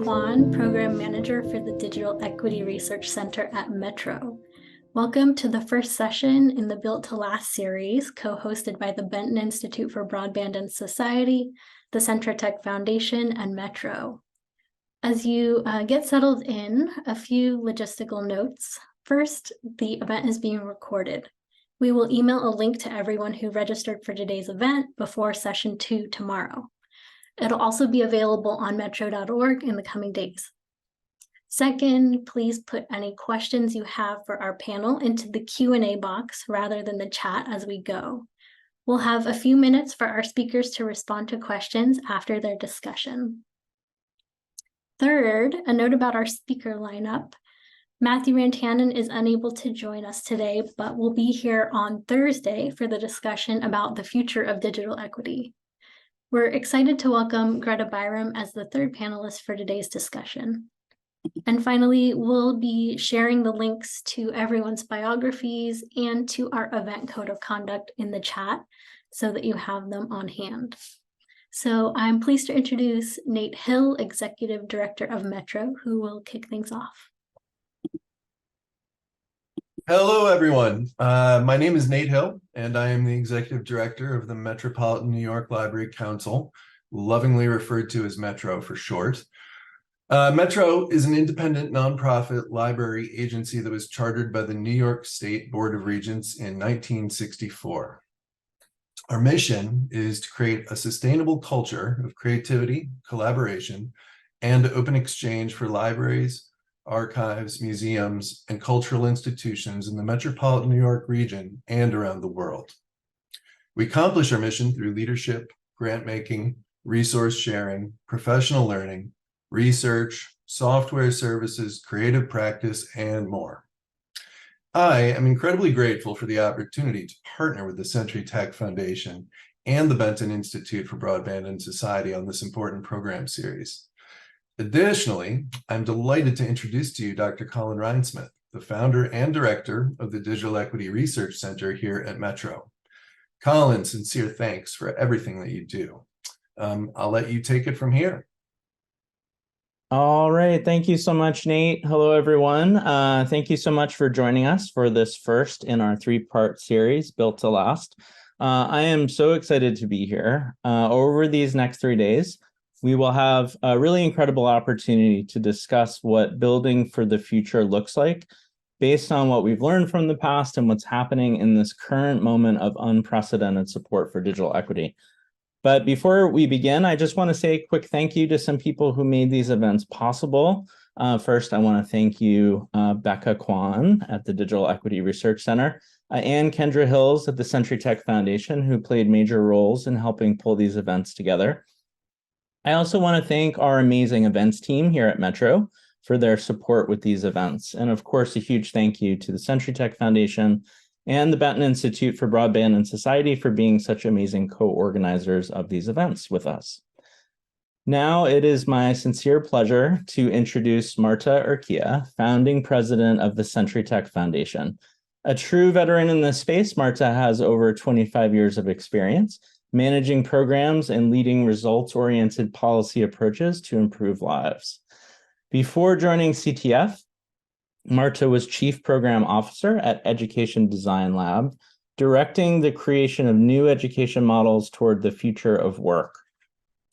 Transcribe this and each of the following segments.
Kwan, Program Manager for the Digital Equity Research Center at Metro. Welcome to the first session in the Built to Last series, co-hosted by the Benton Institute for Broadband and Society, the Centra Tech Foundation, and Metro. As you get settled in, a few logistical notes. First, the event is being recorded. We will email a link to everyone who registered for today's event before session 2 tomorrow. It'll also be available on metro.org in the coming days. Second, please put any questions you have for our panel into the Q&A box rather than the chat as we go. We'll have a few minutes for our speakers to respond to questions after their discussion. Third, a note about our speaker lineup. Matthew Rantanen is unable to join us today, but will be here on Thursday for the discussion about the future of digital equity. We're excited to welcome Greta Byram as the third panelist for today's discussion. And finally, we'll be sharing the links to everyone's biographies and to our event code of conduct in the chat so that you have them on hand. So I'm pleased to introduce Nate Hill, Executive Director of Metro, who will kick things off. Hello, everyone. My name is Nate Hill, and I am the Executive Director of the Metropolitan New York Library Council, lovingly referred to as Metro for short. Metro is an independent nonprofit library agency that was chartered by the New York State Board of Regents in 1964. Our mission is to create a sustainable culture of creativity, collaboration, and open exchange for libraries, archives, museums, and cultural institutions in the metropolitan New York region and around the world. We accomplish our mission through leadership, grant making, resource sharing, professional learning, research, software services, creative practice, and more. I am incredibly grateful for the opportunity to partner with the Centra Tech Foundation and the Benton Institute for Broadband and Society on this important program series. Additionally, I'm delighted to introduce to you Dr. Colin Rhinesmith, the founder and director of the Digital Equity Research Center here at Metro. Colin, sincere thanks for everything that you do. I'll let you take it from here. All right. Thank you so much, Nate. Hello, everyone. Thank you so much for joining us for this first in our three-part series, Built to Last. I am so excited to be here. Over these next 3 days, we will have a really incredible opportunity to discuss what building for the future looks like based on what we've learned from the past and what's happening in this current moment of unprecedented support for digital equity. But before we begin, I just want to say a quick thank you to some people who made these events possible. First, I want to thank you, Becca Kwan at the Digital Equity Research Center, and Kendra Hills at the Centra Tech Foundation, who played major roles in helping pull these events together. I also want to thank our amazing events team here at Metro for their support with these events. And of course, a huge thank you to the Centra Tech Foundation and the Benton Institute for Broadband and Society for being such amazing co-organizers of these events with us. Now it is my sincere pleasure to introduce Marta Urquia, founding president of the Centra Tech Foundation. A true veteran in this space, Marta has over 25 years of experience managing programs and leading results-oriented policy approaches to improve lives. Before joining CTF, Marta was Chief Program Officer at Education Design Lab, directing the creation of new education models toward the future of work.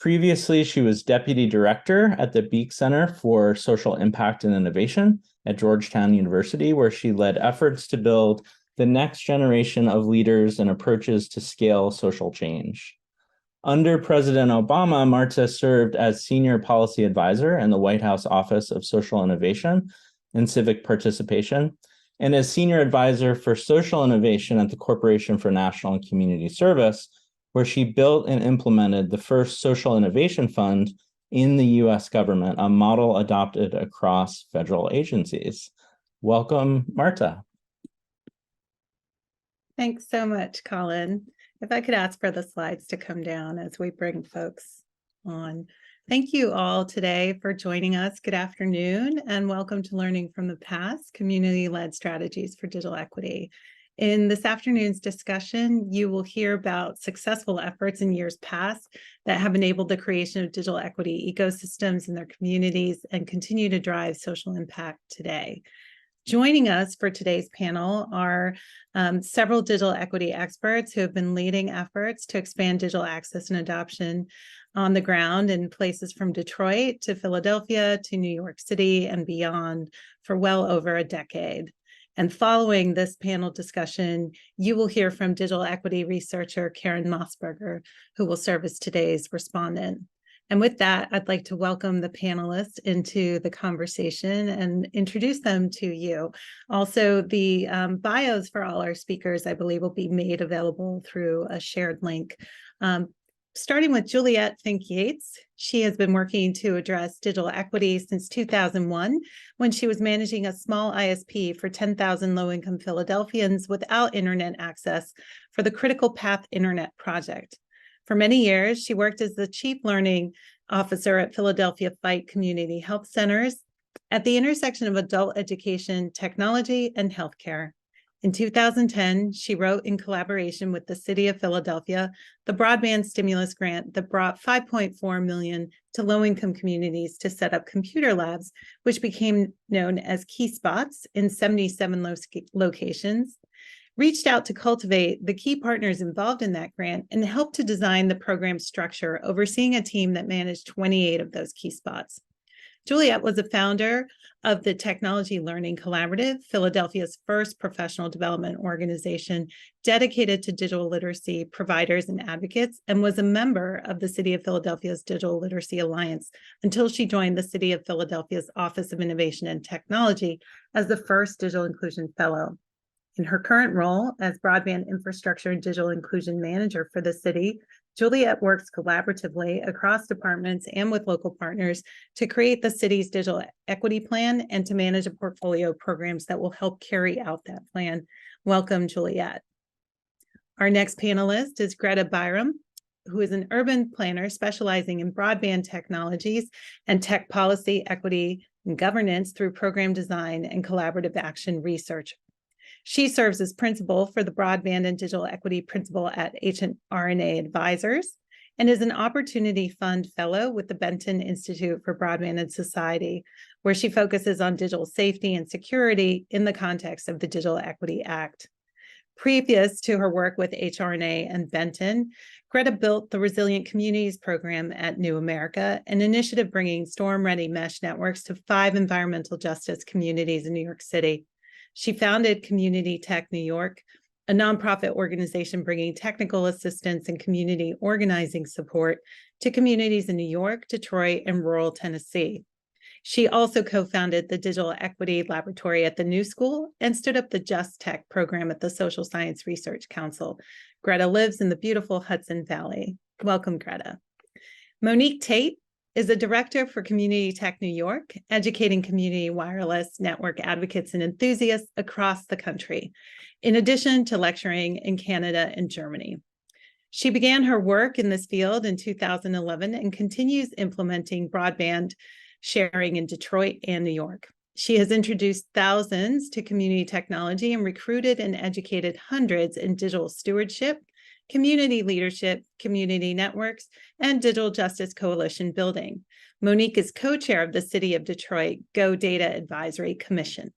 Previously, she was Deputy Director at the Beek Center for Social Impact and Innovation at Georgetown University, where she led efforts to build the next generation of leaders and approaches to scale social change. Under President Obama, Marta served as Senior Policy Advisor in the White House Office of Social Innovation and Civic Participation, and as Senior Advisor for Social Innovation at the Corporation for National and Community Service, where she built and implemented the first social innovation fund in the US government, a model adopted across federal agencies. Welcome, Marta. Thanks so much, Colin. If I could ask for the slides to come down as we bring folks on. Thank you all today for joining us. Good afternoon and welcome to Learning from the Past, Community-Led Strategies for Digital Equity. In this afternoon's discussion, you will hear about successful efforts in years past that have enabled the creation of digital equity ecosystems in their communities and continue to drive social impact today. Joining us for today's panel are several digital equity experts who have been leading efforts to expand digital access and adoption on the ground in places from Detroit to Philadelphia to New York City and beyond for well over a decade. And following this panel discussion, you will hear from digital equity researcher Karen Mossberger, who will serve as today's respondent. And with that, I'd like to welcome the panelists into the conversation and introduce them to you. Also, the bios for all our speakers, I believe, will be made available through a shared link. Starting with Juliette Fink-Yates, she has been working to address digital equity since 2001, when she was managing a small ISP for 10,000 low-income Philadelphians without internet access for the Critical Path Internet Project. For many years, she worked as the Chief Learning Officer at Philadelphia Fight Community Health Centers at the intersection of adult education, technology, and healthcare. In 2010, she wrote in collaboration with the City of Philadelphia, the broadband stimulus grant that brought $5.4 million to low-income communities to set up computer labs, which became known as Key Spots in 77 locations, reached out to cultivate the key partners involved in that grant and helped to design the program structure, overseeing a team that managed 28 of those Key Spots. Juliette was a founder of the Technology Learning Collaborative, Philadelphia's first professional development organization dedicated to digital literacy providers and advocates, and was a member of the City of Philadelphia's Digital Literacy Alliance until she joined the City of Philadelphia's Office of Innovation and Technology as the first Digital Inclusion Fellow. In her current role as Broadband Infrastructure and Digital Inclusion Manager for the city, Juliette works collaboratively across departments and with local partners to create the city's digital equity plan and to manage a portfolio of programs that will help carry out that plan. Welcome, Juliette. Our next panelist is Greta Byram, who is an urban planner specializing in broadband technologies and tech policy, equity, and governance through program design and collaborative action research. She serves as principal for the Broadband and Digital Equity Principal at HRNA Advisors and is an Opportunity Fund Fellow with the Benton Institute for Broadband and Society, where she focuses on digital safety and security in the context of the Digital Equity Act. Previous to her work with HRNA and Benton, Greta built the Resilient Communities Program at New America, an initiative bringing storm-ready mesh networks to 5 environmental justice communities in New York City. She founded Community Tech New York, a nonprofit organization bringing technical assistance and community organizing support to communities in New York, Detroit, and rural Tennessee. She also co-founded the Digital Equity Laboratory at the New School and stood up the Just Tech program at the Social Science Research Council. Greta lives in the beautiful Hudson Valley. Welcome, Greta. Monique Tate is a director for Community Tech New York, educating community wireless network advocates and enthusiasts across the country, in addition to lecturing in Canada and Germany. She began her work in this field in 2011 and continues implementing broadband sharing in Detroit and New York. She has introduced thousands to community technology and recruited and educated hundreds in digital stewardship, community leadership, community networks, and digital justice coalition building. Monique is co-chair of the City of Detroit Go Data Advisory Commission.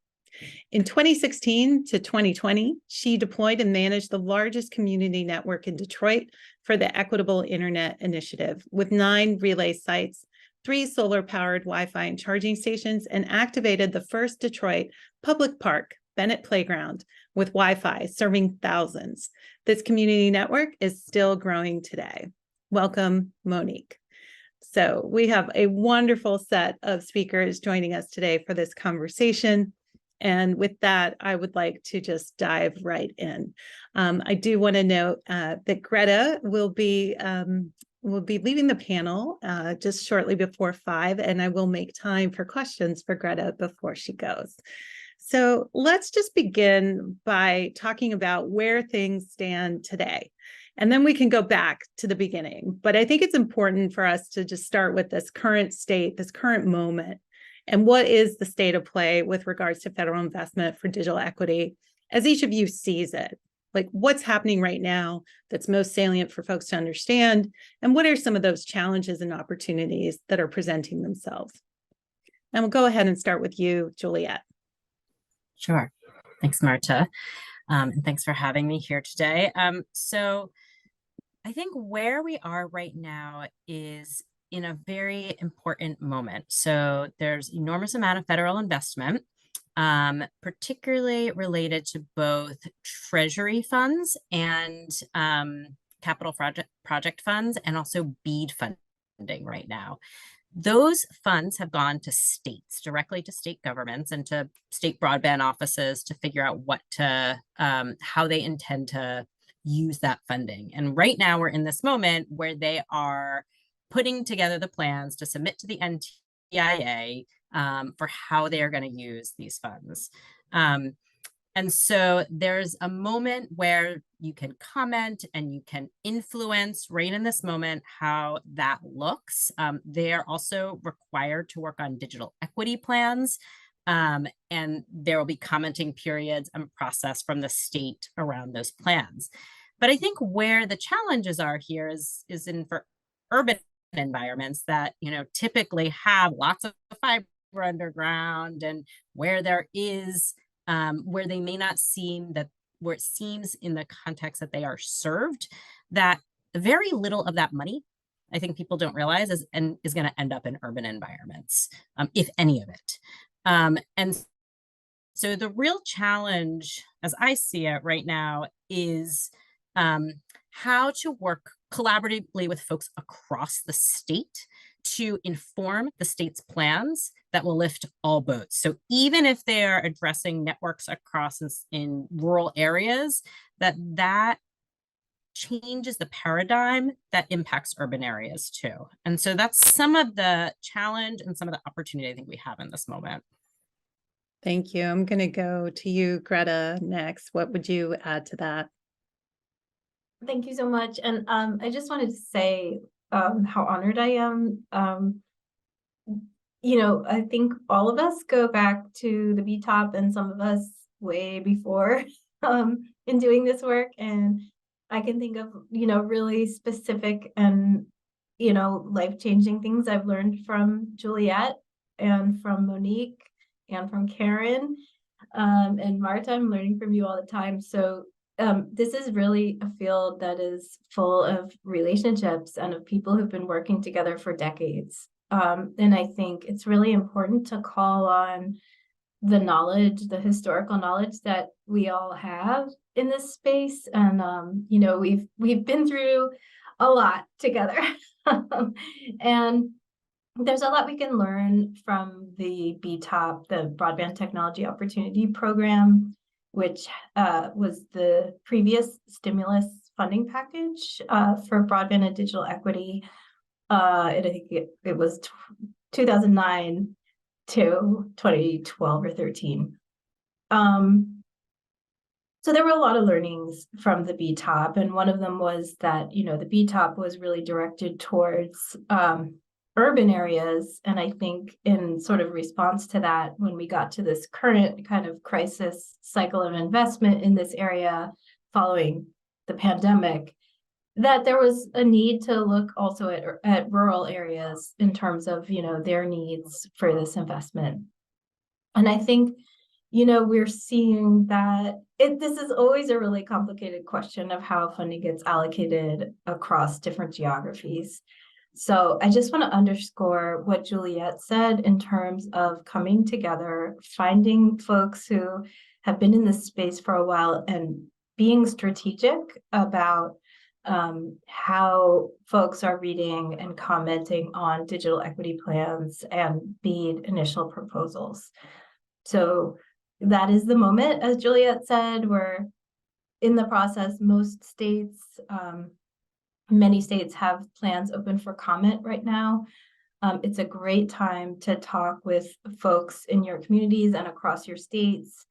In 2016 to 2020, she deployed and managed the largest community network in Detroit for the Equitable Internet Initiative, with 9 relay sites, 3 solar-powered Wi-Fi and charging stations, and activated the first Detroit public park, Bennett Playground, with Wi-Fi, serving thousands. This community network is still growing today. Welcome, Monique. So we have a wonderful set of speakers joining us today for this conversation. And with that, I would like to just dive right in. I do want to note that Greta will be leaving the panel just shortly before 5, and I will make time for questions for Greta before she goes. So let's just begin by talking about where things stand today. And then we can go back to the beginning. But I think it's important for us to just start with this current state, this current moment, and what is the state of play with regards to federal investment for digital equity, as each of you sees it, like what's happening right now that's most salient for folks to understand, and what are some of those challenges and opportunities that are presenting themselves? And we'll go ahead and start with you, Juliet. Sure. Thanks, Marta. And thanks for having me here today. So I think where we are right now is in a very important moment. So there's enormous amount of federal investment, particularly related to both treasury funds and capital project funds, and also BEAD funding right now. Those funds have gone to states, directly to state governments and to state broadband offices to figure out what to, how they intend to use that funding. And right now we're in this moment where they are putting together the plans to submit to the NTIA for how they are going to use these funds. And so there's a moment where you can comment and you can influence right in this moment how that looks. They are also required to work on digital equity plans. And there will be commenting periods and process from the state around those plans. But I think where the challenges are here is in for urban environments that, you know, typically have lots of fiber underground, and where there is where they may not seem that, where it seems in the context that they are served, that very little of that money, I think people don't realize, is going to end up in urban environments, if any of it. And so the real challenge, as I see it right now, is how to work collaboratively with folks across the state to inform the state's plans that will lift all boats. So even if they are addressing networks across in rural areas, that changes the paradigm that impacts urban areas too. And so that's some of the challenge and some of the opportunity I think we have in this moment. Thank you. I'm going to go to you, Greta, next. What would you add to that? Thank you so much. And I just wanted to say how honored I am. You know, I think all of us go back to the BTOP, and some of us way before in doing this work. And I can think of, you know, really specific and, you know, life-changing things I've learned from Juliet and from Monique and from Karen and Marta. I'm learning from you all the time. So this is really a field that is full of relationships and of people who've been working together for decades. And I think it's really important to call on the knowledge, the historical knowledge that we all have in this space. And, you know, we've been through a lot together. And there's a lot we can learn from the BTOP, the Broadband Technology Opportunity Program, which was the previous stimulus funding package for broadband and digital equity. I think it was 2009 to 2012 or 13. So there were a lot of learnings from the BTOP, and one of them was that, you know, the BTOP was really directed towards urban areas. And I think in sort of response to that, when we got to this current kind of crisis cycle of investment in this area following the pandemic, that there was a need to look also at rural areas in terms of, you know, their needs for this investment. And I think, you know, we're seeing that this is always a really complicated question of how funding gets allocated across different geographies. So I just want to underscore what Juliet said in terms of coming together, finding folks who have been in this space for a while and being strategic about how folks are reading and commenting on digital equity plans and BEAD initial proposals. So that is the moment, as Juliet said, we're in the process. Most states, many states have plans open for comment right now. It's a great time to talk with folks in your communities and across your states.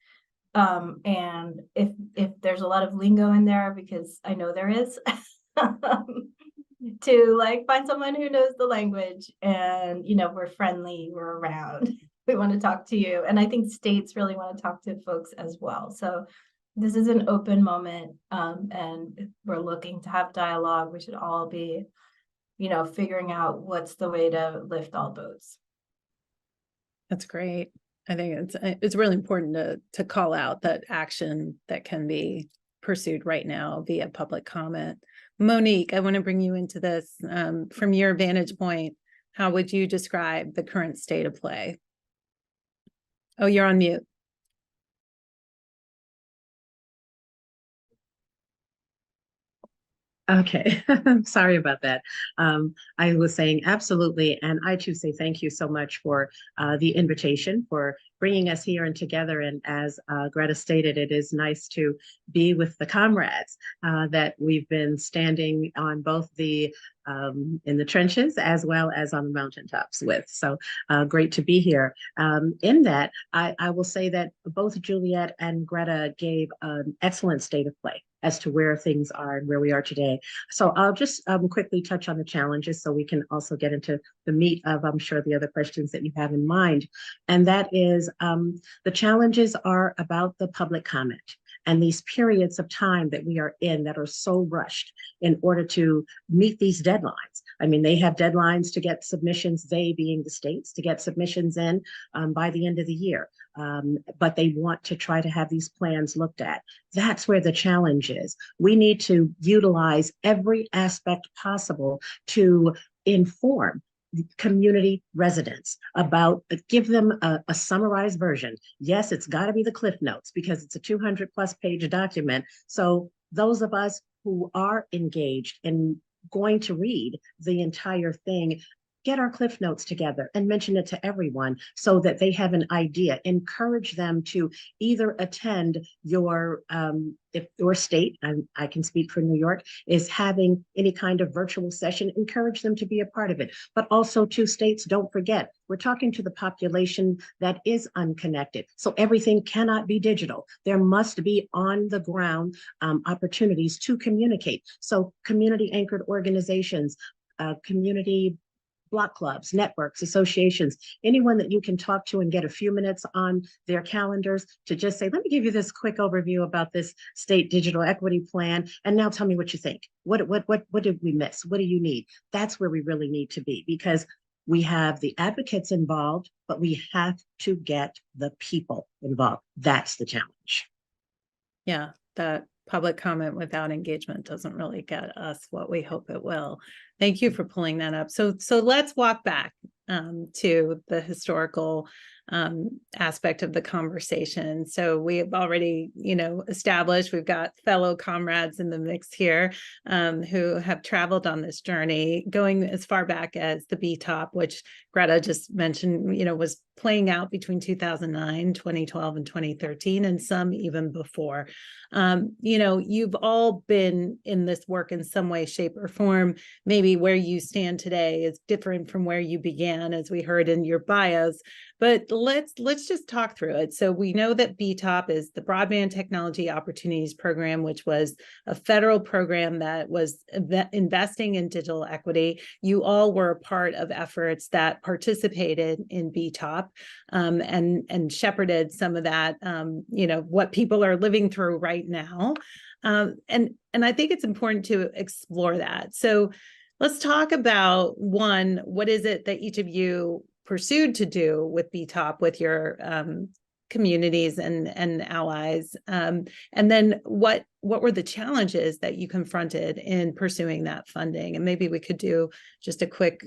And if there's a lot of lingo in there, because I know there is, to like find someone who knows the language, and, you know, we're friendly, we're around, we want to talk to you. And I think states really want to talk to folks as well. So this is an open moment, and if we're looking to have dialogue. We should all be, figuring out what's the way to lift all boats. That's great. I think it's really important to call out that action that can be pursued right now via public comment. Monique, I want to bring you into this. From your vantage point, how would you describe the current state of play? Oh, you're on mute. Okay, sorry about that. I was saying absolutely, and I too say thank you so much for the invitation, for bringing us here and together. And as Greta stated, it is nice to be with the comrades that we've been standing on both the in the trenches as well as on the mountaintops with. So great to be here. In that, I will say that both Juliet and Greta gave an excellent state of play as to where things are and where we are today. So I'll just quickly touch on the challenges so we can also get into the meat of, I'm sure, the other questions that you have in mind. And that is, the challenges are about the public comment and these periods of time that we are in that are so rushed in order to meet these deadlines. I mean, they have deadlines to get submissions, they being the states, to get submissions in by the end of the year. But they want to try to have these plans looked at. That's where the challenge is. We need to utilize every aspect possible to inform community residents about, give them a summarized version. Yes, it's got to be the Cliff Notes because it's a 200+ page document. So those of us who are engaged and going to read the entire thing, get our Cliff Notes together and mention it to everyone so that they have an idea. Encourage them to either attend your, if your state, I can speak for New York, is having any kind of virtual session, encourage them to be a part of it. But also to states, don't forget, we're talking to the population that is unconnected. So everything cannot be digital. There must be on the ground opportunities to communicate. So community anchored organizations, community block clubs, networks, associations, anyone that you can talk to and get a few minutes on their calendars to just say, let me give you this quick overview about this state digital equity plan. And now tell me what you think. What did we miss? What do you need? That's where we really need to be, because we have the advocates involved, but we have to get the people involved. That's the challenge. Yeah, that public comment without engagement doesn't really get us what we hope it will. Thank you for pulling that up. So let's walk back to the historical aspect of the conversation. So we've already, established we've got fellow comrades in the mix here who have traveled on this journey, going as far back as the BTOP, which Greta just mentioned, was playing out between 2009, 2012, and 2013, and some even before. You've all been in this work in some way, shape, or form. Maybe where you stand today is different from where you began, as we heard in your bios. But let's just talk through it. So we know that BTOP is the Broadband Technology Opportunities Program, which was a federal program that was investing in digital equity. You all were a part of efforts that participated in BTOP and shepherded some of that, what people are living through right now. And I think it's important to explore that. So let's talk about, one, what is it that each of you pursued to do with BTOP, with your communities and allies, and then what were the challenges that you confronted in pursuing that funding? And maybe we could do just a quick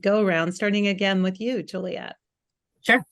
go around, starting again with you, Juliet. Sure.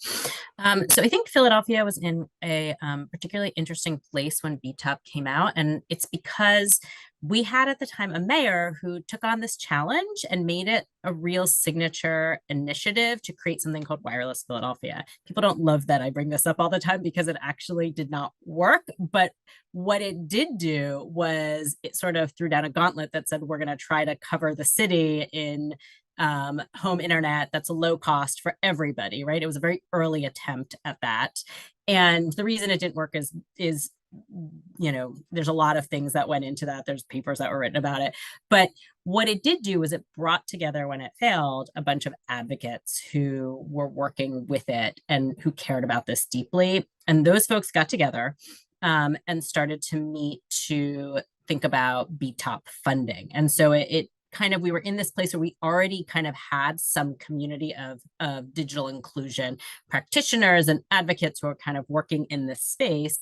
So I think Philadelphia was in a particularly interesting place when BTOP came out. And it's because we had at the time a mayor who took on this challenge and made it a real signature initiative to create something called Wireless Philadelphia. People don't love that I bring this up all the time because it actually did not work. But what it did do was it sort of threw down a gauntlet that said, we're going to try to cover the city in home internet that's a low cost for everybody, right? It was a very early attempt at that. And the reason it didn't work is there's a lot of things that went into that. There's papers that were written about it. But what it did do was it brought together, when it failed, a bunch of advocates who were working with it and who cared about this deeply. And those folks got together and started to meet to think about BTOP funding. And so it kind of, we were in this place where we already kind of had some community of digital inclusion practitioners and advocates who are kind of working in this space.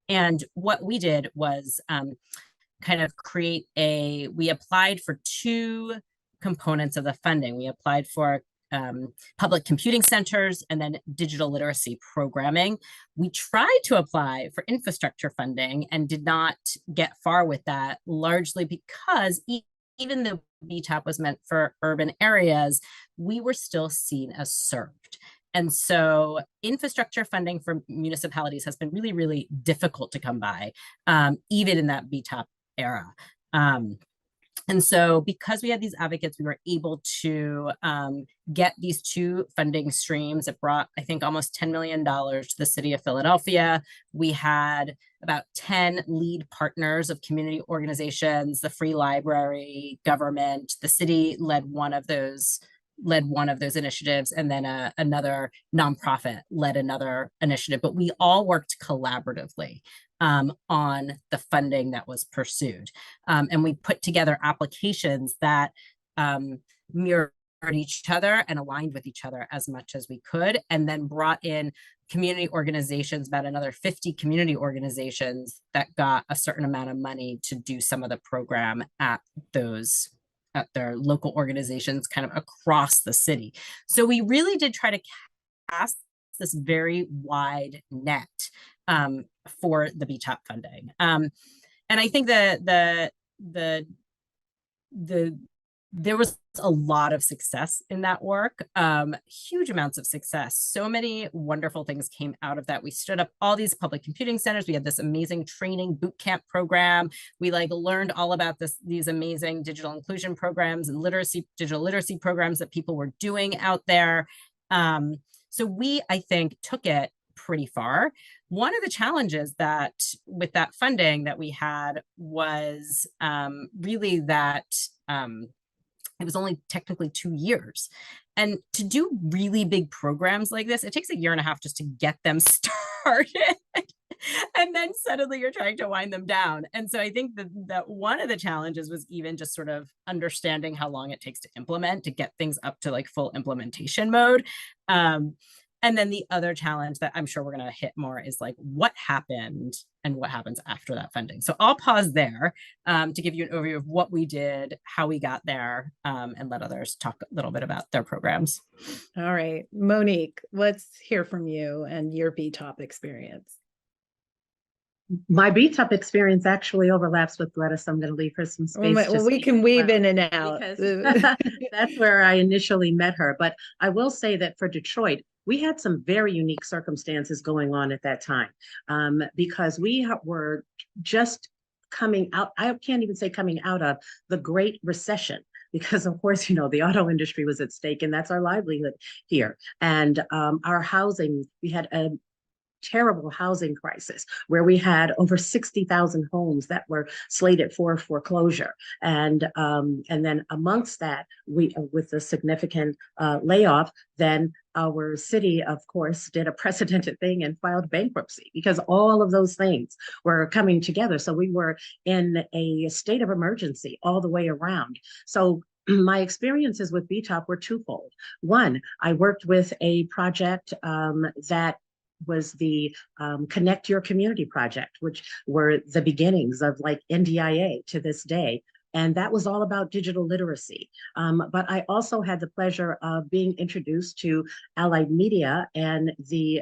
And what we did was kind of we applied for two components of the funding. We applied for public computing centers and then digital literacy programming. We tried to apply for infrastructure funding and did not get far with that, largely because even though BTOP was meant for urban areas, we were still seen as served. And so infrastructure funding for municipalities has been really, really difficult to come by, even in that BTOP era. And so because we had these advocates, we were able to get these two funding streams. It brought, I think, almost $10 million to the city of Philadelphia. We had about 10 lead partners of community organizations, the Free Library, government. The city led one of those initiatives, and then another nonprofit led another initiative, but we all worked collaboratively on the funding that was pursued. And we put together applications that mirrored each other and aligned with each other as much as we could, and then brought in community organizations, about another 50 community organizations that got a certain amount of money to do some of the program at their local organizations kind of across the city. So we really did try to cast this very wide net for the BTOP funding. And I think there was a lot of success in that work, huge amounts of success. So many wonderful things came out of that. We stood up all these public computing centers. We had this amazing training boot camp program. We learned all about these amazing digital inclusion programs and digital literacy programs that people were doing out there. So we, I think, took it pretty far. One of the challenges that with that funding that we had was really that it was only technically 2 years. And to do really big programs like this, it takes 1.5 years just to get them started. And then suddenly you're trying to wind them down. And so I think that one of the challenges was even just sort of understanding how long it takes to implement, to get things up to full implementation mode. And then the other challenge that I'm sure we're going to hit more is what happened and what happens after that funding. So I'll pause there to give you an overview of what we did, how we got there, and let others talk a little bit about their programs. All right, Monique, let's hear from you and your BTOP experience. My BTOP experience actually overlaps with Greta, so I'm going to leave her some space. Well, we can weave in and out. That's where I initially met her. But I will say that for Detroit, we had some very unique circumstances going on at that time, because we were just coming out. I can't even say coming out of the Great Recession, because of course, the auto industry was at stake, and that's our livelihood here. And our housing, we had a terrible housing crisis where we had over 60,000 homes that were slated for foreclosure. And then amongst that, we, with a significant layoff, then our city, of course, did a precedented thing and filed bankruptcy, because all of those things were coming together. So we were in a state of emergency all the way around. So my experiences with BTOP were twofold. One, I worked with a project that was the Connect Your Community project, which were the beginnings of NDIA to this day. And that was all about digital literacy. But I also had the pleasure of being introduced to Allied Media and the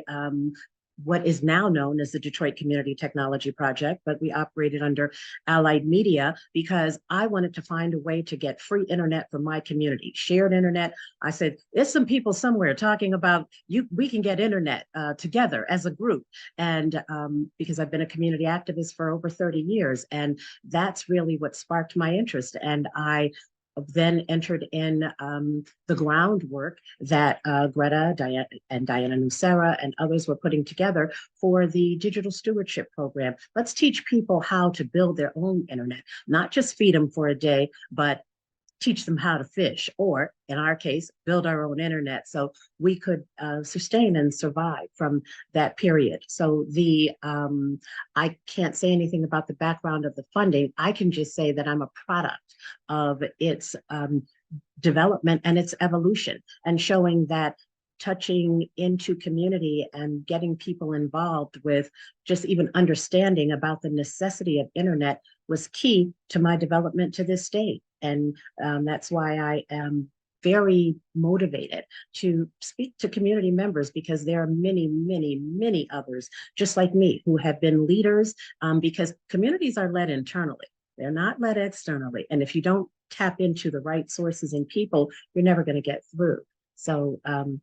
what is now known as the Detroit Community Technology Project, but we operated under Allied Media because I wanted to find a way to get free internet for my community, shared internet. I said, there's some people somewhere talking about we can get internet together as a group. And because I've been a community activist for over 30 years, and that's really what sparked my interest. And I then entered in the groundwork that Greta, Diana Nucera, and others were putting together for the digital stewardship program. Let's teach people how to build their own internet, not just feed them for a day, but teach them how to fish, or in our case, build our own internet so we could sustain and survive from that period. So I can't say anything about the background of the funding. I can just say that I'm a product of its development and its evolution, and showing that touching into community and getting people involved with just even understanding about the necessity of internet was key to my development to this day. And that's why I am very motivated to speak to community members, because there are many, many, many others just like me who have been leaders, because communities are led internally. They're not led externally. And if you don't tap into the right sources and people, you're never going to get through. So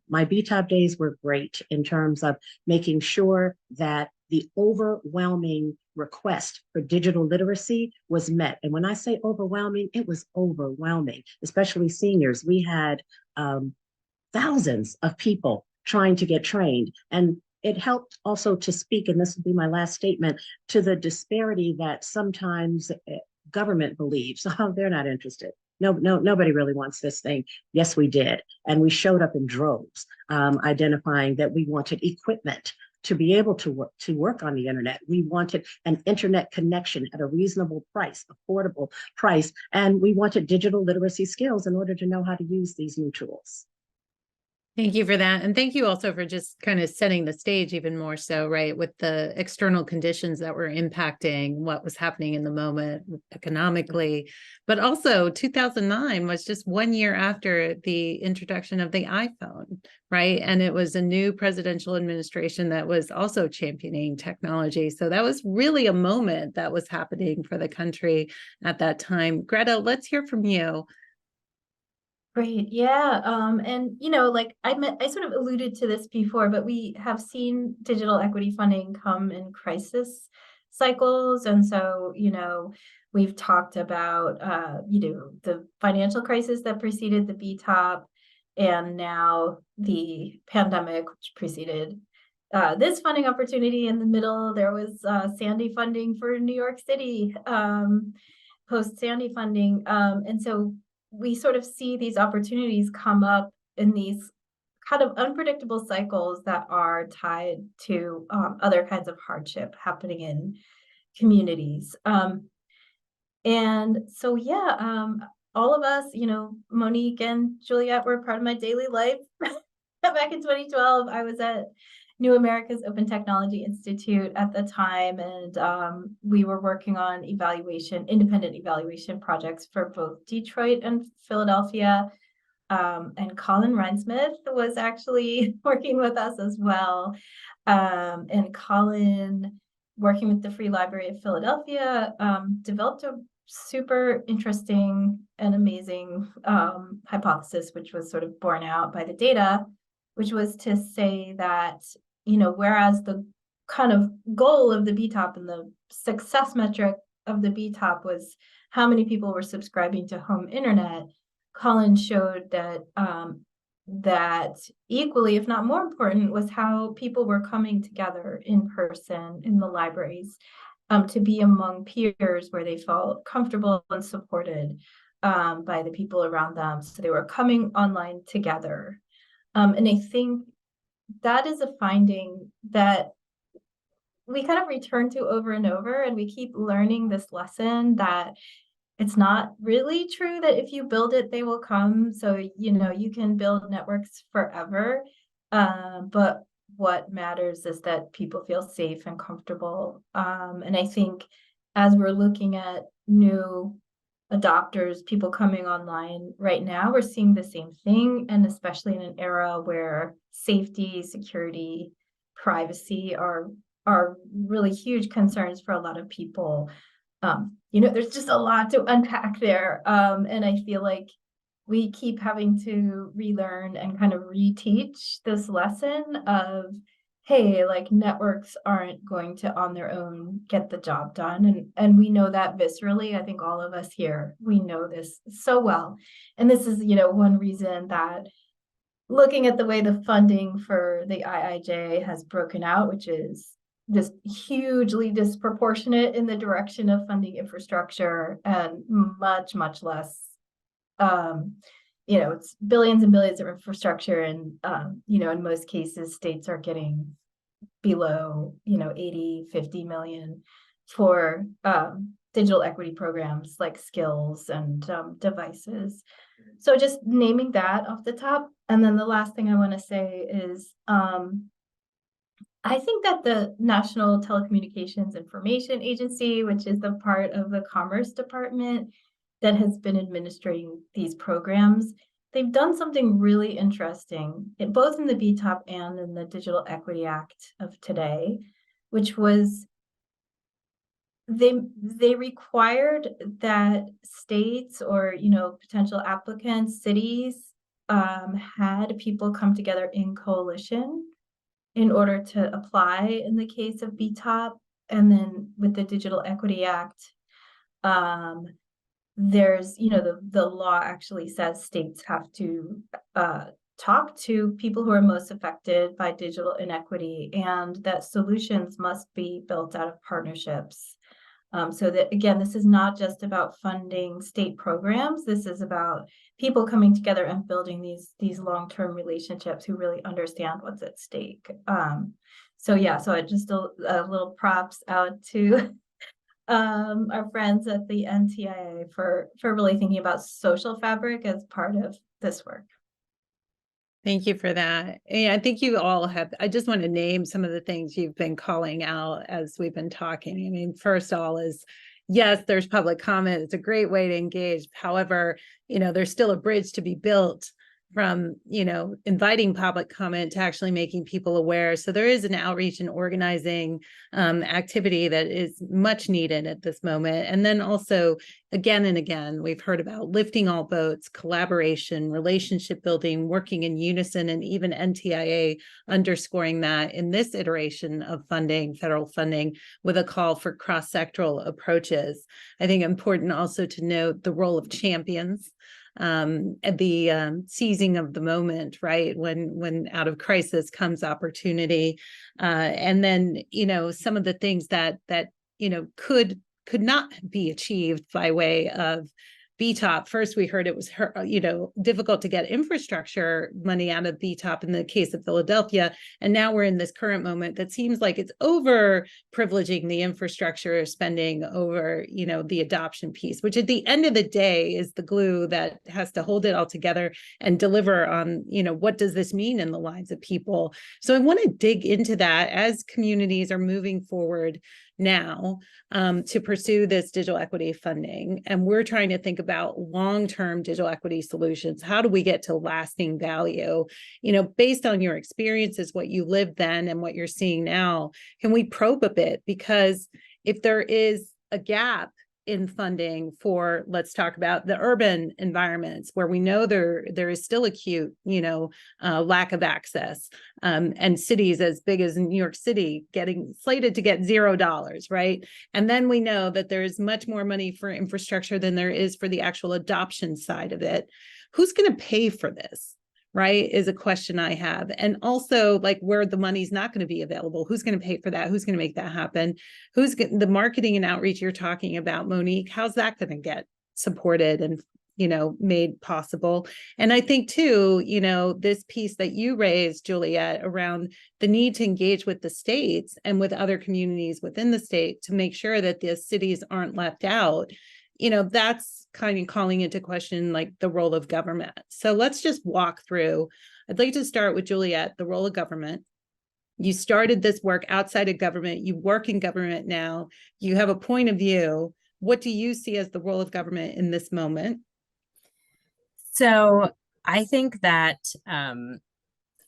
my BTOP days were great in terms of making sure that the overwhelming request for digital literacy was met. And when I say overwhelming, it was overwhelming, especially seniors. We had thousands of people trying to get trained. And it helped also to speak, and this will be my last statement, to the disparity that sometimes government believes, oh, they're not interested. No, nobody really wants this thing. Yes, we did. And we showed up in droves, identifying that we wanted equipment to be able to work on the internet. We wanted an internet connection at a reasonable price, affordable price, and we wanted digital literacy skills in order to know how to use these new tools. Thank you for that. And thank you also for just kind of setting the stage even more so, right, with the external conditions that were impacting what was happening in the moment economically. But also 2009 was just 1 year after the introduction of the iPhone, right? And it was a new presidential administration that was also championing technology. So that was really a moment that was happening for the country at that time. Greta, let's hear from you. Great. Yeah. And like I sort of alluded to this before, but we have seen digital equity funding come in crisis cycles. And so, we've talked about, the financial crisis that preceded the BTOP, and now the pandemic, which preceded this funding opportunity. In the middle, there was Sandy funding for New York City, post Sandy funding. And so we sort of see these opportunities come up in these kind of unpredictable cycles that are tied to other kinds of hardship happening in communities. And so, all of us, Monique and Juliet were part of my daily life. Back in 2012, I was at New America's Open Technology Institute at the time, and we were working on independent evaluation projects for both Detroit and Philadelphia. And Colin Rinesmith was actually working with us as well. And Colin, working with the Free Library of Philadelphia, developed a super interesting and amazing hypothesis, which was sort of borne out by the data, which was to say that, whereas the kind of goal of the BTOP and the success metric of the BTOP was how many people were subscribing to home internet, Colin showed that that equally, if not more important, was how people were coming together in person in the libraries to be among peers where they felt comfortable and supported by the people around them. So they were coming online together. And I think that is a finding that we kind of return to over and over, and we keep learning this lesson that it's not really true that if you build it, they will come. So, you can build networks forever. But what matters is that people feel safe and comfortable. And I think as we're looking at new adopters, people coming online right now, we're seeing the same thing. And especially in an era where safety, security, privacy are really huge concerns for a lot of people. There's just a lot to unpack there. And I feel like we keep having to relearn and kind of reteach this lesson of, hey, like networks aren't going to on their own get the job done. And we know that viscerally. I think all of us here, we know this so well. And this is, one reason that looking at the way the funding for the IIJ has broken out, which is just hugely disproportionate in the direction of funding infrastructure and much, much less It's billions and billions of infrastructure, and in most cases, states are getting below 80, 50 million for digital equity programs like skills and devices. So just naming that off the top. And then the last thing I want to say is I think that the National Telecommunications Information Agency, which is the part of the Commerce Department that has been administering these programs, they've done something really interesting, both in the BTOP and in the Digital Equity Act of today, which was they required that states or potential applicants, cities, had people come together in coalition in order to apply in the case of BTOP. And then with the Digital Equity Act, there's the law actually says states have to talk to people who are most affected by digital inequity, and that solutions must be built out of partnerships. So that, again, this is not just about funding state programs. This is about people coming together and building these long-term relationships who really understand what's at stake. So I just a little props out to our friends at the NTIA for really thinking about social fabric as part of this work. Thank you for that. I think you all have, I just want to name some of the things you've been calling out as we've been talking. I mean, first of all is, yes, there's public comment. It's a great way to engage. However, there's still a bridge to be built from, inviting public comment to actually making people aware. So there is an outreach and organizing activity that is much needed at this moment. And then also, again and again, we've heard about lifting all boats, collaboration, relationship building, working in unison, and even NTIA underscoring that in this iteration of funding, federal funding, with a call for cross-sectoral approaches. I think important also to note the role of champions, at the seizing of the moment, right? When out of crisis comes opportunity. And then, some of the things that could not be achieved by way of BTOP. First, we heard it was, difficult to get infrastructure money out of BTOP in the case of Philadelphia. And now we're in this current moment that seems like it's over privileging the infrastructure spending over, the adoption piece, which at the end of the day is the glue that has to hold it all together and deliver on, what does this mean in the lives of people? So I want to dig into that as communities are moving forward now to pursue this digital equity funding. And we're trying to think about long-term digital equity solutions. How do we get to lasting value? Based on your experiences, what you lived then and what you're seeing now, can we probe a bit? Because if there is a gap in funding for, let's talk about the urban environments where we know there is still acute, lack of access, and cities as big as New York City getting slated to get $0, right? And then we know that there is much more money for infrastructure than there is for the actual adoption side of it. Who's going to pay for this? Right, is a question I have. And also, like, where the money's not going to be available, who's going to pay for that? Who's going to make that happen? The marketing and outreach you're talking about, Monique, how's that going to get supported and, made possible? And I think too, this piece that you raised, Juliet, around the need to engage with the states and with other communities within the state to make sure that the cities aren't left out. That's kind of calling into question like the role of government. So let's just walk through. I'd like to start with Juliet, the role of government. You started this work outside of government. You work in government now. You have a point of view. What do you see as the role of government in this moment? So I think that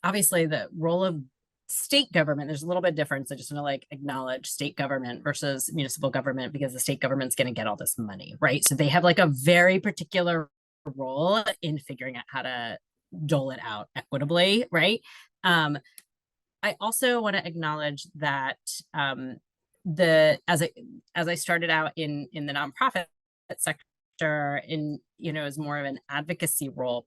obviously the role of state government, there's a little bit of difference. I just want to acknowledge state government versus municipal government, because the state government's going to get all this money, right? So they have a very particular role in figuring out how to dole it out equitably, right? I also want to acknowledge that as I started out in the nonprofit sector, as more of an advocacy role,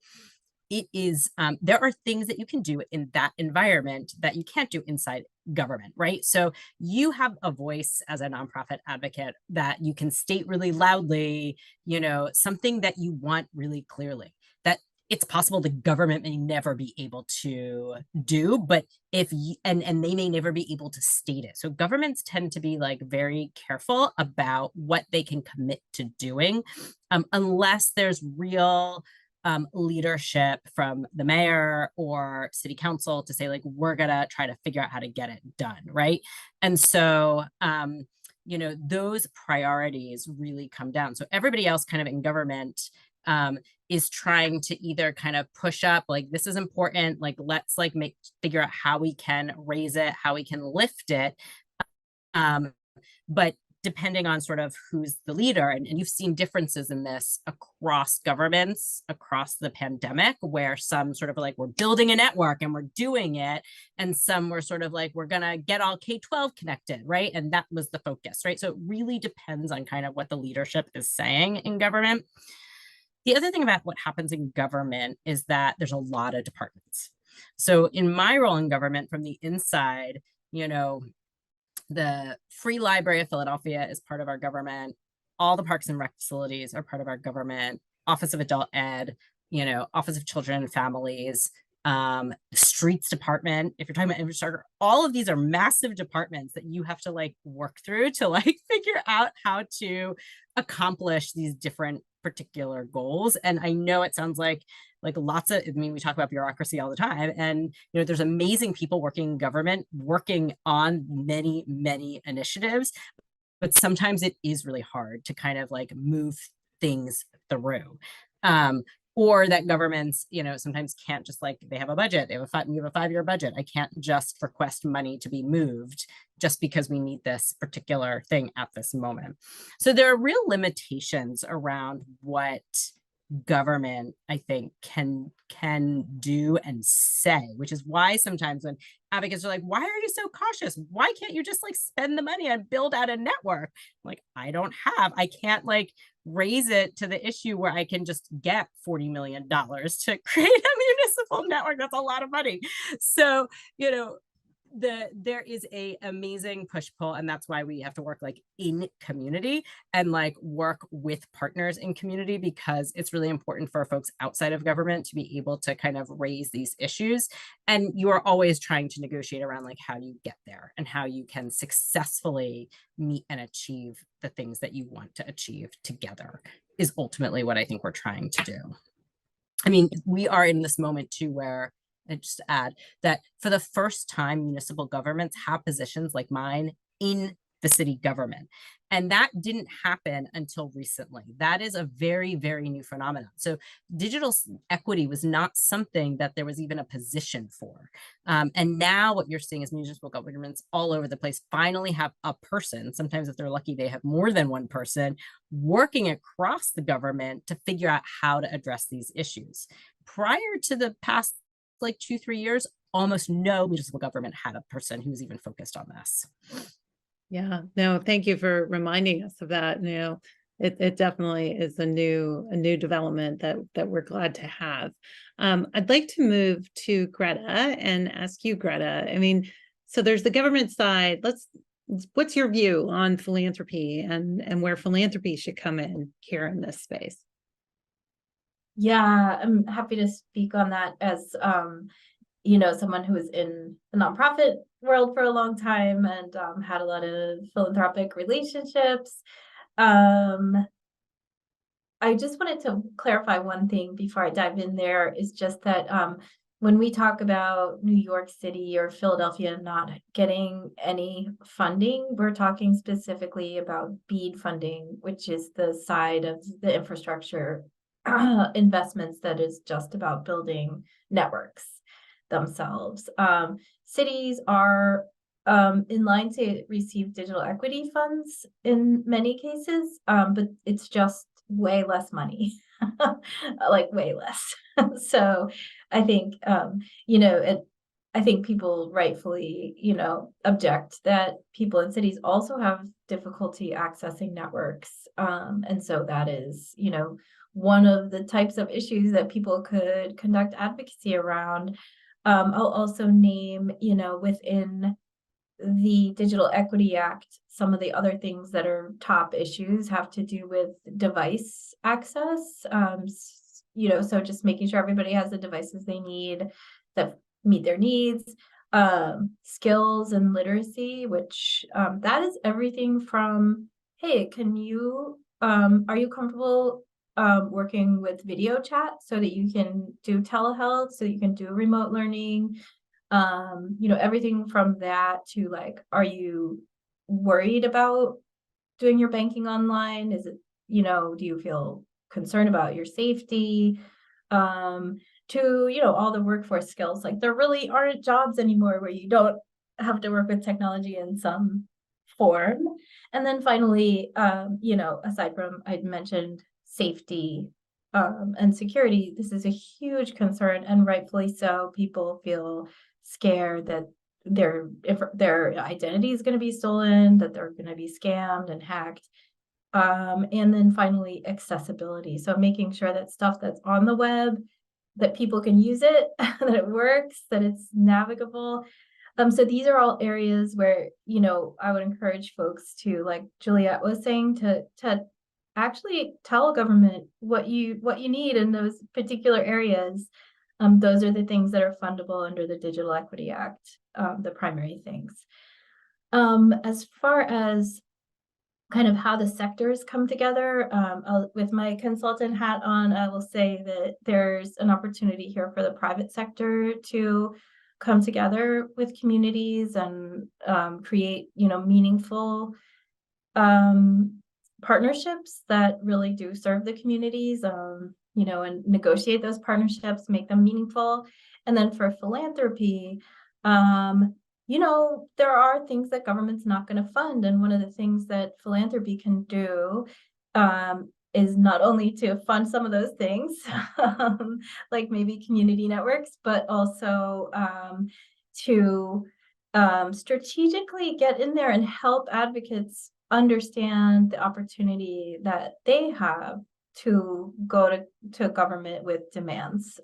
it is, there are things that you can do in that environment that you can't do inside government, right? So you have a voice as a nonprofit advocate that you can state really loudly, something that you want really clearly. That it's possible the government may never be able to do, but if you, and they may never be able to state it. So governments tend to be like very careful about what they can commit to doing, unless there's real leadership from the mayor or city council to say, like, we're gonna try to figure out how to get it done, right? And so those priorities really come down. So everybody else kind of in government is trying to either kind of push up, like, this is important, like, let's like figure out how we can raise it, how we can lift it. But depending on sort of who's the leader, and you've seen differences in this across governments, across the pandemic, where some sort of like, we're building a network and we're doing it, and some were sort of like, we're gonna get all K-12 connected, right? And that was the focus, right? So it really depends on kind of what the leadership is saying in government. The other thing about what happens in government is that there's a lot of departments. So in my role in government from the inside, the Free Library of Philadelphia is part of our government. All the parks and rec facilities are part of our government. Office of Adult Ed, Office of Children and Families, Streets Department, if you're talking about infrastructure, all of these are massive departments that you have to like work through to like figure out how to accomplish these different particular goals. And I know it sounds like lots of, we talk about bureaucracy all the time, and there's amazing people working in government, working on many, many initiatives, but sometimes it is really hard to kind of like move things through. Or that governments, sometimes can't just like, they have a budget, we have a 5-year budget. I can't just request money to be moved just because we need this particular thing at this moment. So there are real limitations around what government, I think, can do and say, which is why sometimes when advocates are like, why are you so cautious? Why can't you just like spend the money and build out a network? Like, I can't like raise it to the issue where I can just get $40 million to create a municipal network. That's a lot of money. So, there is a amazing push-pull, and that's why we have to work like in community and like work with partners in community, because it's really important for folks outside of government to be able to kind of raise these issues. And you are always trying to negotiate around like how you get there and how you can successfully meet and achieve the things that you want to achieve together is ultimately what I think we're trying to do. I mean, we are in this moment too where, and just to add that for the first time, municipal governments have positions like mine in the city government. And that didn't happen until recently. That is a very, very new phenomenon. So digital equity was not something that there was even a position for. And now what you're seeing is municipal governments all over the place finally have a person, sometimes if they're lucky, they have more than one person, working across the government to figure out how to address these issues. Prior to the past like 2-3 years, almost no municipal government had a person who was even focused on this. Yeah, no, thank you for reminding us of that. It definitely is a new development that we're glad to have. I'd like to move to Greta and ask you, Greta. I mean, so there's the government side. What's your view on philanthropy and where philanthropy should come in here in this space? Yeah, I'm happy to speak on that as someone who was in the nonprofit world for a long time and had a lot of philanthropic relationships. I just wanted to clarify one thing before I dive in there, is just that when we talk about New York City or Philadelphia not getting any funding, we're talking specifically about BEAD funding, which is the side of the infrastructure investments that is just about building networks themselves. Cities are in line to receive digital equity funds in many cases, but it's just way less money, like way less. So I think, I think people rightfully, object that people in cities also have difficulty accessing networks. And so that is, one of the types of issues that people could conduct advocacy around. I'll also name, within the Digital Equity Act, some of the other things that are top issues have to do with device access. So just making sure everybody has the devices they need that meet their needs. Skills and literacy, which that is everything from, hey, are you comfortable working with video chat so that you can do telehealth, so you can do remote learning? Everything from that to like, are you worried about doing your banking online? Is it, do you feel concerned about your safety? To, all the workforce skills, like there really aren't jobs anymore where you don't have to work with technology in some form. And then finally, aside from, I'd mentioned safety and security, this is a huge concern, and rightfully so. People feel scared that their identity is going to be stolen, that they're going to be scammed and hacked. And then finally, accessibility. So making sure that stuff that's on the web, that people can use it, that it works, that it's navigable. So these are all areas where, I would encourage folks to, like Juliet was saying, to actually tell government what you need in those particular areas. Those are the things that are fundable under the Digital Equity Act, the primary things. As far as kind of how the sectors come together, with my consultant hat on, I will say that there's an opportunity here for the private sector to come together with communities and create, meaningful partnerships that really do serve the communities, and negotiate those partnerships, make them meaningful. And then for philanthropy, there are things that government's not going to fund. And one of the things that philanthropy can do is not only to fund some of those things, like maybe community networks, but also to strategically get in there and help advocates understand the opportunity that they have to go to government with demands.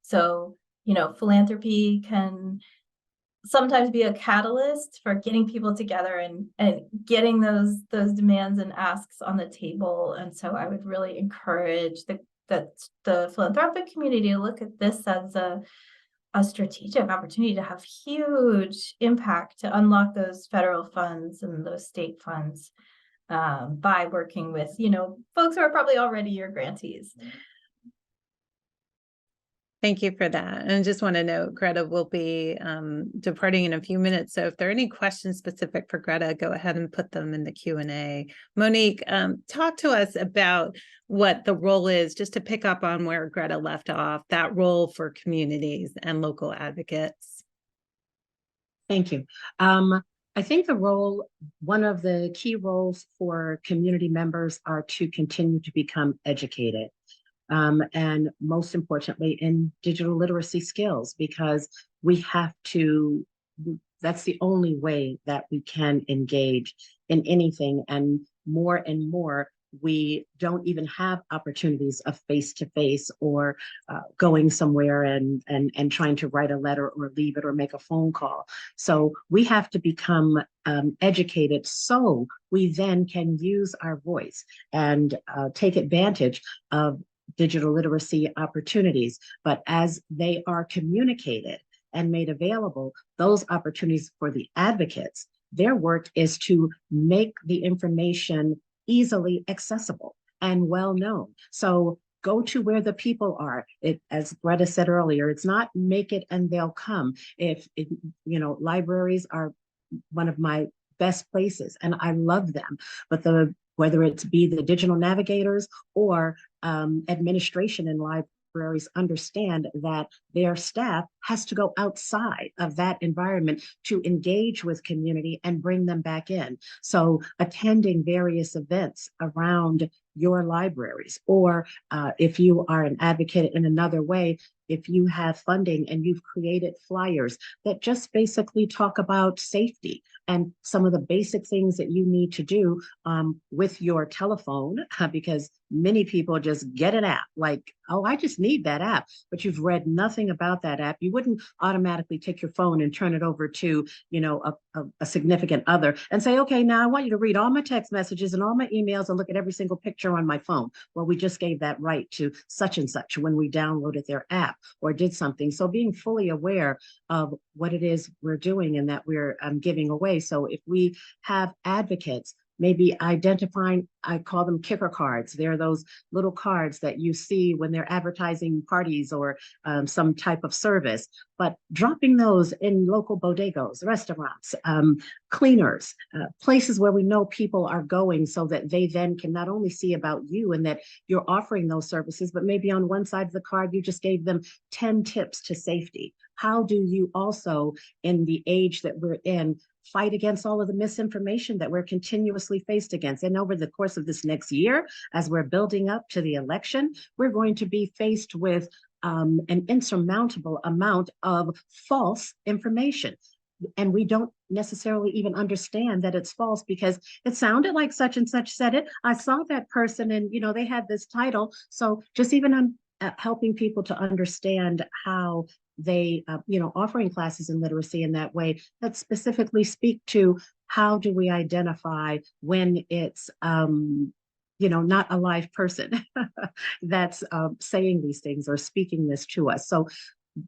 So, philanthropy can sometimes be a catalyst for getting people together and getting those demands and asks on the table. And so I would really encourage the philanthropic community to look at this as a strategic opportunity to have huge impact, to unlock those federal funds and those state funds by working with, folks who are probably already your grantees. Thank you for that. And I just want to note, Greta will be departing in a few minutes. So if there are any questions specific for Greta, go ahead and put them in the Q&A. Monique, talk to us about what the role is, just to pick up on where Greta left off, that role for communities and local advocates. Thank you. I think one of the key roles for community members are to continue to become educated. And most importantly, in digital literacy skills, because that's the only way that we can engage in anything. And more, we don't even have opportunities of face-to-face or going somewhere and trying to write a letter or leave it or make a phone call. So we have to become educated so we then can use our voice and take advantage of digital literacy opportunities. But as they are communicated and made available, those opportunities for the advocates, their work is to make the information easily accessible and well known. So go to where the people are. As Greta said earlier, it's not make it and they'll come. Libraries are one of my best places and I love them, but whether it's be the digital navigators or administration in libraries understand that their staff has to go outside of that environment to engage with community and bring them back in. So attending various events around your libraries, or if you are an advocate in another way, if you have funding and you've created flyers that just basically talk about safety and some of the basic things that you need to do with your telephone, because many people just get an app like, oh, I just need that app, but you've read nothing about that app. You wouldn't automatically take your phone and turn it over to, you know, a significant other and say, okay, now I want you to read all my text messages and all my emails and look at every single picture on my phone. Well, we just gave that right to such and such when we downloaded their app or did something. So being fully aware of what it is we're doing and that we're giving away. So if we have advocates, maybe identifying, I call them kicker cards. They're those little cards that you see when they're advertising parties or some type of service, but dropping those in local bodegas, restaurants, cleaners, places where we know people are going so that they then can not only see about you and that you're offering those services, but maybe on one side of the card, you just gave them 10 tips to safety. How do you also, in the age that we're in, fight against all of the misinformation that we're continuously faced against? And over the course of this next year, as we're building up to the election, we're going to be faced with an insurmountable amount of false information. And we don't necessarily even understand that it's false because it sounded like such and such said it. I saw that person and, you know, they had this title. So just even helping people to understand how they, you know, offering classes in literacy in that way that specifically speak to how do we identify when it's, you know, not a live person that's saying these things or speaking this to us. So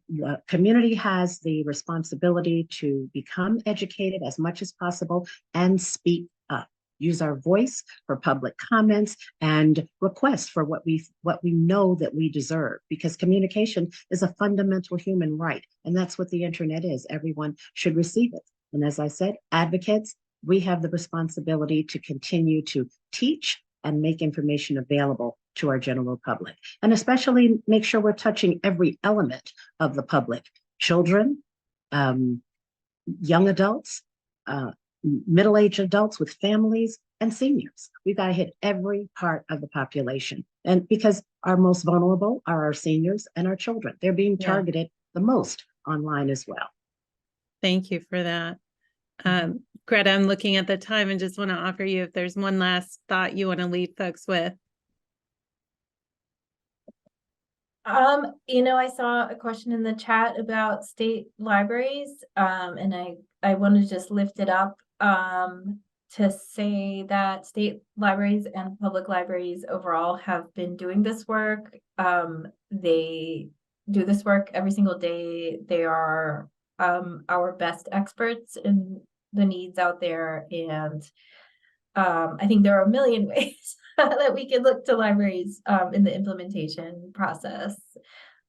the community has the responsibility to become educated as much as possible and speak up. Use our voice for public comments and requests for what we know that we deserve, because communication is a fundamental human right. And that's what the internet is. Everyone should receive it. And as I said, advocates, we have the responsibility to continue to teach and make information available to our general public, and especially make sure we're touching every element of the public: children, young adults, middle-aged adults with families, and seniors. We've got to hit every part of the population. And because our most vulnerable are our seniors and our children. They're being targeted the most online as well. Thank you for that. Greta, I'm looking at the time and just want to offer you if there's one last thought you want to leave folks with. You know, I saw a question in the chat about state libraries, and I want to just lift it up to say that state libraries and public libraries overall have been doing this work. They do this work every single day. They are our best experts in the needs out there, and I think there are a million ways that we can look to libraries in the implementation process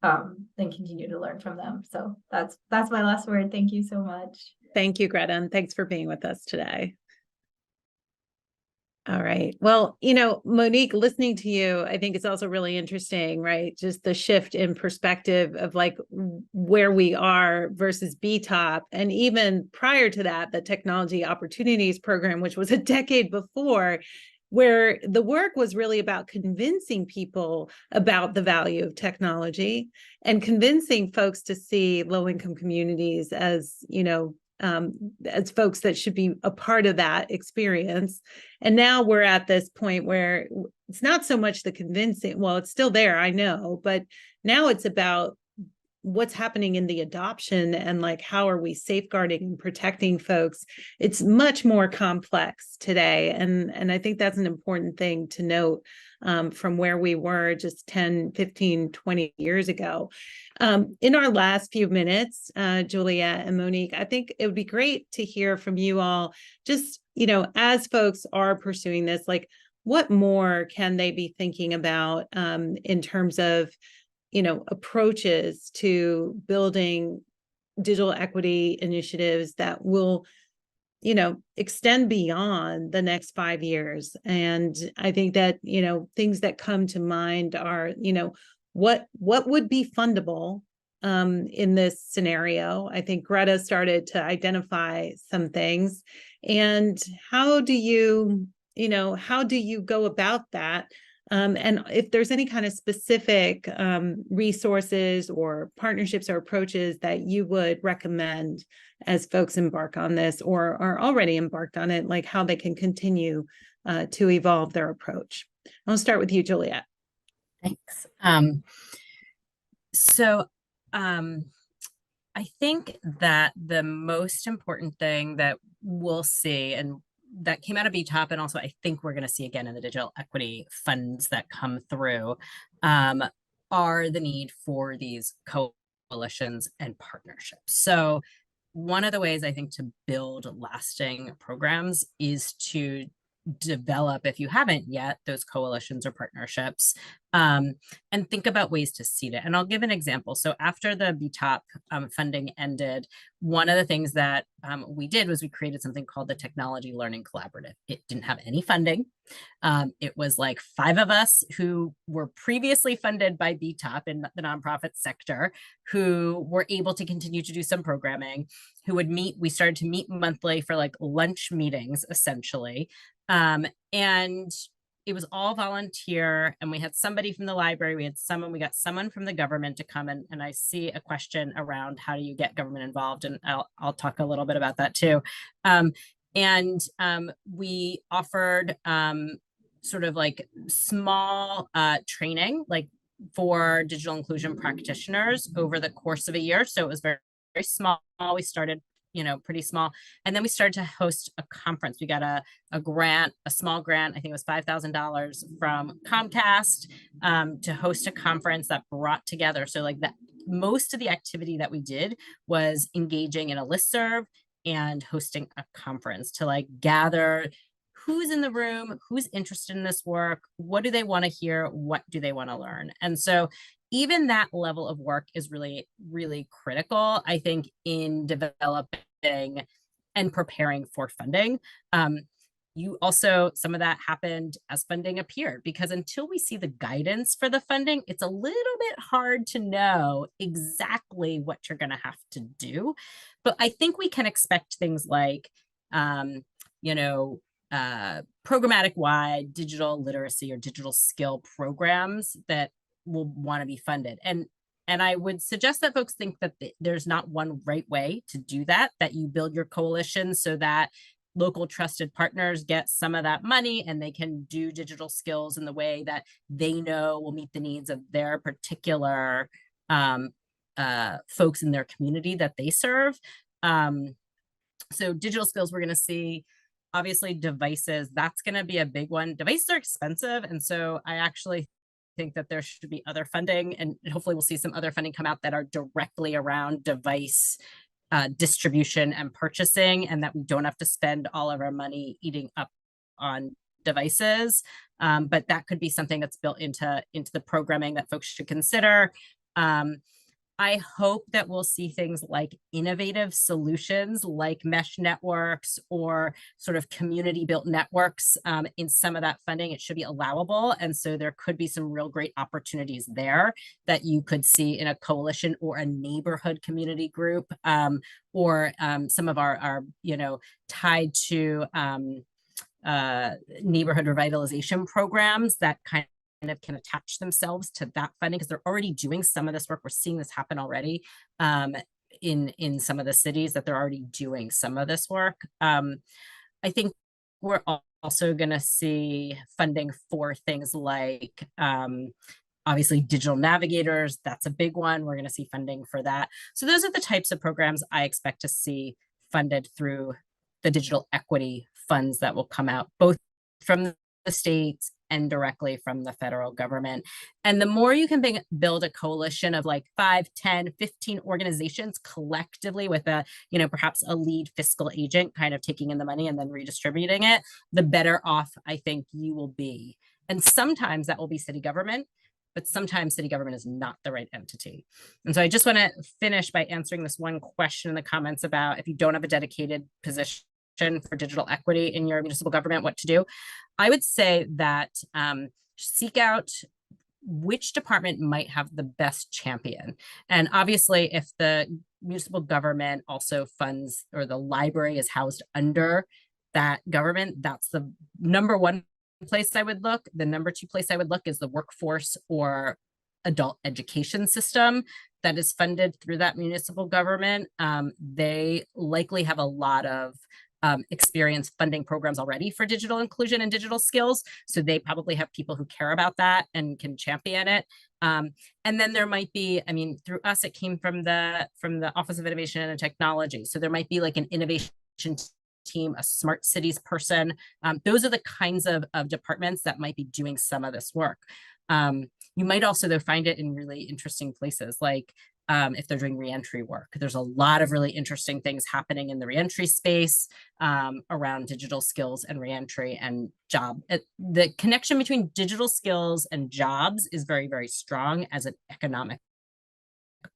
and continue to learn from them. So that's my last word. Thank you so much. Thank you, Greta, and thanks for being with us today. All right. Well, you know, Monique, listening to you, I think it's also really interesting, right? Just the shift in perspective of like where we are versus BTOP. And even prior to that, the Technology Opportunities Program, which was a decade before, where the work was really about convincing people about the value of technology and convincing folks to see low-income communities as, you know, as folks that should be a part of that experience. And now we're at this point where it's not so much the convincing, well, it's still there, I know, but now it's about what's happening in the adoption and like, how are we safeguarding and protecting folks? It's much more complex today. And I think that's an important thing to note from where we were just 10, 15, 20 years ago. In our last few minutes, Juliet and Monique, I think it would be great to hear from you all, just, you know, as folks are pursuing this, like what more can they be thinking about in terms of, you know, approaches to building digital equity initiatives that will, you know, extend beyond the next 5 years. And I think that, you know, things that come to mind are, you know, what would be fundable in this scenario. I think Greta started to identify some things. And how do you go about that? And if there's any kind of specific resources or partnerships or approaches that you would recommend as folks embark on this or are already embarked on it, like how they can continue to evolve their approach. I'll start with you, Juliet. Thanks. I think that the most important thing that we'll see, and that came out of BTOP, and also I think we're going to see again in the digital equity funds that come through, are the need for these coalitions and partnerships. So one of the ways I think to build lasting programs is to develop, if you haven't yet, those coalitions or partnerships, and think about ways to seed it. And I'll give an example. So after the BTOP funding ended, one of the things that we did was we created something called the Technology Learning Collaborative. It didn't have any funding. It was like 5 of us who were previously funded by BTOP in the nonprofit sector, who were able to continue to do some programming, who would meet. We started to meet monthly for like lunch meetings, essentially. And it was all volunteer, and we had somebody from the library, we got someone from the government to come in, and I see a question around how do you get government involved, and I'll talk a little bit about that too. We offered sort of like small training, like for digital inclusion practitioners over the course of a year. So it was very, very small. We started pretty small. And then we started to host a conference. We got a grant, a small grant, I think it was $5,000 from Comcast to host a conference that brought together. So like that, most of the activity that we did was engaging in a listserv and hosting a conference to like gather who's in the room, who's interested in this work, what do they want to hear, what do they want to learn. And so even that level of work is really, really critical, I think, in developing and preparing for funding. Some of that happened as funding appeared, because until we see the guidance for the funding, it's a little bit hard to know exactly what you're going to have to do. But I think we can expect things like, programmatic wide digital literacy or digital skill programs that will want to be funded. And I would suggest that folks think that there's not one right way to do that, that you build your coalition so that local trusted partners get some of that money and they can do digital skills in the way that they know will meet the needs of their particular folks in their community that they serve. So digital skills, we're going to see, obviously devices, that's going to be a big one. Devices are expensive. And so I actually think that there should be other funding, and hopefully we'll see some other funding come out that are directly around device distribution and purchasing, and that we don't have to spend all of our money eating up on devices. But that could be something that's built into the programming that folks should consider. I hope that we'll see things like innovative solutions like mesh networks or sort of community built networks in some of that funding. It should be allowable. And so there could be some real great opportunities there that you could see in a coalition or a neighborhood community group, or some of our tied to neighborhood revitalization programs that kind of can attach themselves to that funding, because they're already doing some of this work. We're seeing this happen already in some of the cities, that they're already doing some of this work. I think we're also going to see funding for things like obviously digital navigators. That's a big one. We're going to see funding for that. So those are the types of programs I expect to see funded through the digital equity funds that will come out, both from the states and directly from the federal government. And the more you can build a coalition of like 5, 10, 15 organizations collectively with a, perhaps a lead fiscal agent kind of taking in the money and then redistributing it, the better off I think you will be. And sometimes that will be city government, but sometimes city government is not the right entity. And so I just want to finish by answering this one question in the comments about if you don't have a dedicated position for digital equity in your municipal government, what to do. I would say that seek out which department might have the best champion. And obviously, if the municipal government also funds, or the library is housed under that government, that's the number one place I would look. The number two place I would look is the workforce or adult education system that is funded through that municipal government. They likely have a lot of experience funding programs already for digital inclusion and digital skills. So they probably have people who care about that and can champion it. And then there might be, I mean, through us, it came from the Office of Innovation and Technology. So there might be like an innovation team, a smart cities person. Those are the kinds of departments that might be doing some of this work. You might also, though, find it in really interesting places, like if they're doing reentry work. There's a lot of really interesting things happening in the reentry space around digital skills and reentry and job. The connection between digital skills and jobs is very, very strong as an economic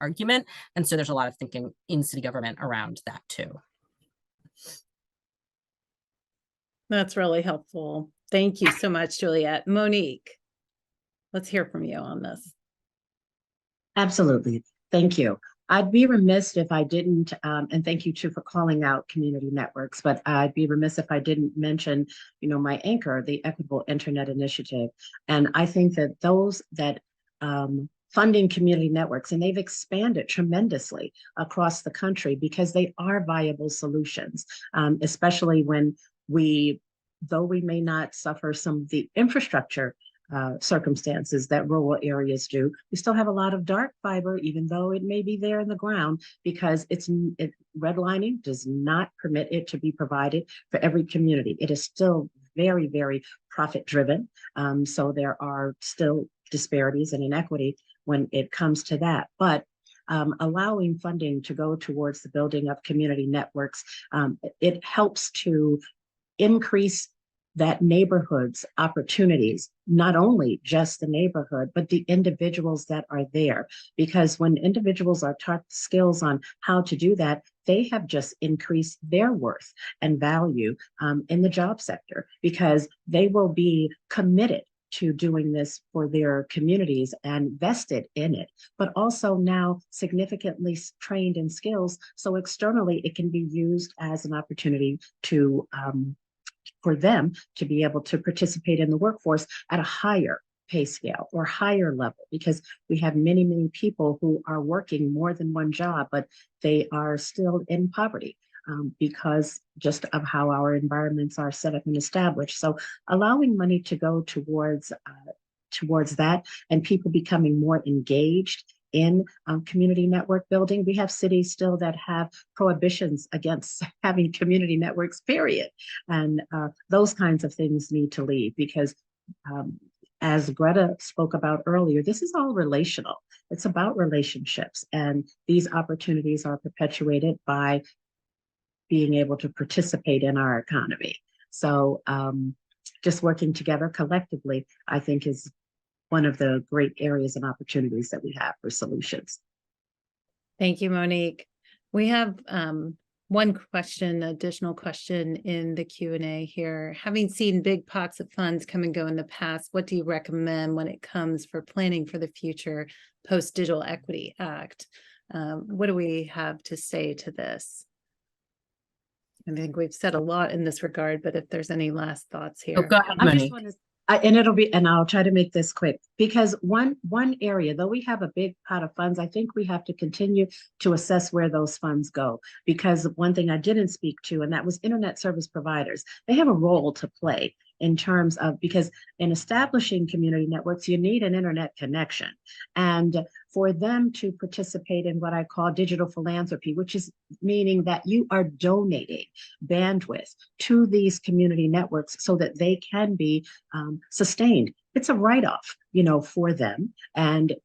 argument. And so there's a lot of thinking in city government around that too. That's really helpful. Thank you so much, Juliet. Monique, let's hear from you on this. Absolutely. Thank you. I'd be remiss if I didn't, and thank you too for calling out community networks, but I'd be remiss if I didn't mention, my anchor, the Equitable Internet Initiative. And I think that those that funding community networks, and they've expanded tremendously across the country because they are viable solutions, especially when though we may not suffer some of the infrastructure circumstances that rural areas do, we still have a lot of dark fiber, even though it may be there in the ground, because redlining does not permit it to be provided for every community. It is still very, very profit driven. So there are still disparities and inequity when it comes to that. But allowing funding to go towards the building of community networks, it helps to increase that neighborhood's opportunities, not only just the neighborhood, but the individuals that are there. Because when individuals are taught skills on how to do that, they have just increased their worth and value in the job sector, because they will be committed to doing this for their communities and vested in it, but also now significantly trained in skills. So externally, it can be used as an opportunity to for them to be able to participate in the workforce at a higher pay scale or higher level, because we have many, many people who are working more than one job, but they are still in poverty because just of how our environments are set up and established. So allowing money to go towards that, and people becoming more engaged in community network building. We have cities still that have prohibitions against having community networks, period. And those kinds of things need to leave, because as Greta spoke about earlier, this is all relational. It's about relationships, and these opportunities are perpetuated by being able to participate in our economy. So just working together collectively, I think, is one of the great areas and opportunities that we have for solutions. Thank you, Monique. We have one additional question in the Q&A here. Having seen big pots of funds come and go in the past, what do you recommend when it comes for planning for the future post-Digital Equity Act? What do we have to say to this? I think we've said a lot in this regard, but if there's any last thoughts here. Oh, go ahead, Monique. And I'll try to make this quick, because one area, though we have a big pot of funds, I think we have to continue to assess where those funds go. Because one thing I didn't speak to, and that was internet service providers. They have a role to play in terms of, because in establishing community networks, you need an internet connection. And for them to participate in what I call digital philanthropy, which is meaning that you are donating bandwidth to these community networks so that they can be sustained. It's a write-off, for them, and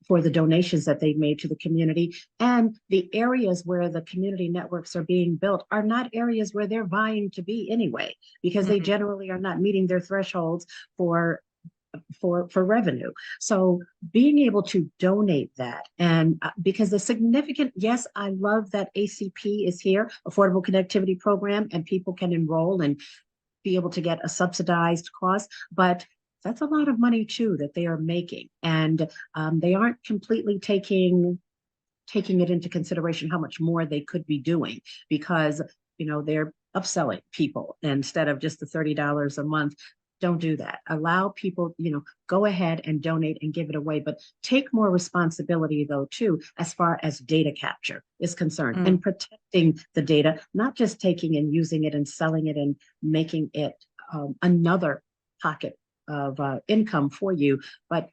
for the donations that they've made to the community. And the areas where the community networks are being built are not areas where they're vying to be anyway, because they generally are not meeting their thresholds for revenue. So being able to donate that, and because the significant, yes, I love that ACP is here, Affordable Connectivity Program, and people can enroll and be able to get a subsidized cost, but that's a lot of money too that they are making. And they aren't completely taking it into consideration how much more they could be doing, because, they're upselling people instead of just the $30 a month. Don't do that. Allow people, go ahead and donate and give it away, but take more responsibility though, too, as far as data capture is concerned and protecting the data, not just taking and using it and selling it and making it another pocket of income for you, but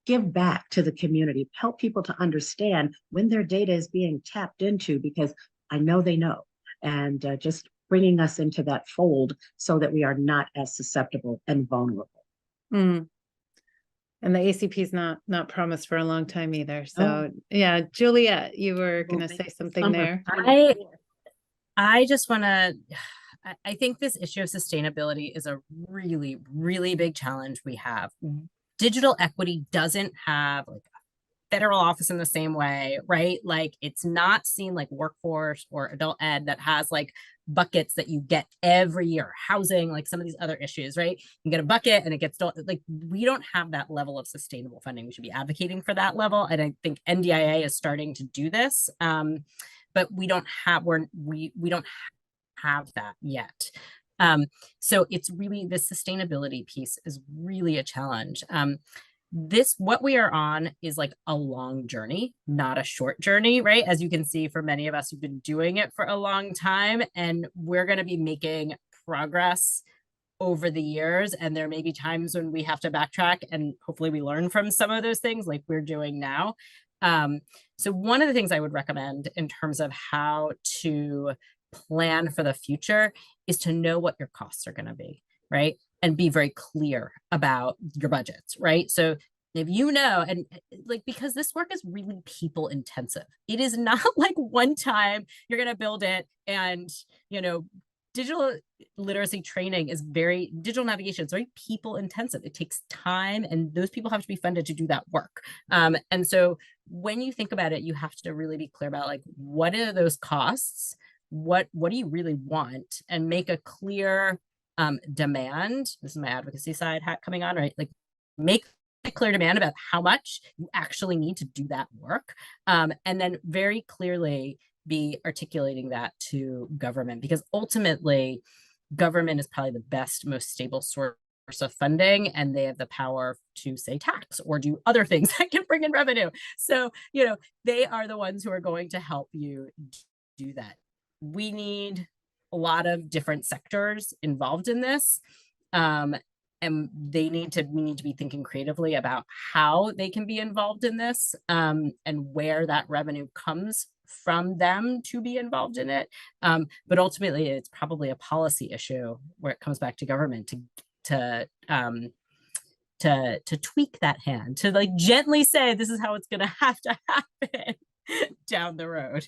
give back to the community, help people to understand when their data is being tapped into, because I know they know, and just bringing us into that fold so that we are not as susceptible and vulnerable. And the ACP is not promised for a long time either. So yeah, Juliet, you were going to say something there. I just want to, I think this issue of sustainability is a really, really big challenge we have. Digital equity doesn't have like a federal office in the same way, right? Like it's not seen like workforce or adult ed that has like buckets that you get every year, housing, like some of these other issues, right? You get a bucket and it gets like, we don't have that level of sustainable funding. We should be advocating for that level. And I think NDIA is starting to do this. But we don't have, we don't have that yet. So it's really, the sustainability piece is really a challenge. What we are on is like a long journey, not a short journey, right? As you can see, for many of us who've been doing it for a long time, and we're going to be making progress over the years. And there may be times when we have to backtrack, and hopefully we learn from some of those things like we're doing now. So one of the things I would recommend in terms of how to plan for the future is to know what your costs are going to be, right? And be very clear about your budgets, right? So if you know, and like, because this work is really people intensive, it is not like one time you're going to build it and, digital literacy training is digital navigation, it's very people intensive. It takes time, and those people have to be funded to do that work. And so when you think about it, you have to really be clear about like, what are those costs? What do you really want? And make a clear demand. This is my advocacy side hat coming on, right? Like make a clear demand about how much you actually need to do that work. And then very clearly be articulating that to government, because ultimately government is probably the best, most stable source of funding, and they have the power to say tax or do other things that can bring in revenue. So, they are the ones who are going to help you do that. We need a lot of different sectors involved in this. And we need to be thinking creatively about how they can be involved in this, and where that revenue comes from them to be involved in it. But ultimately, it's probably a policy issue where it comes back to government to tweak that hand, to like gently say, this is how it's going to have to happen down the road.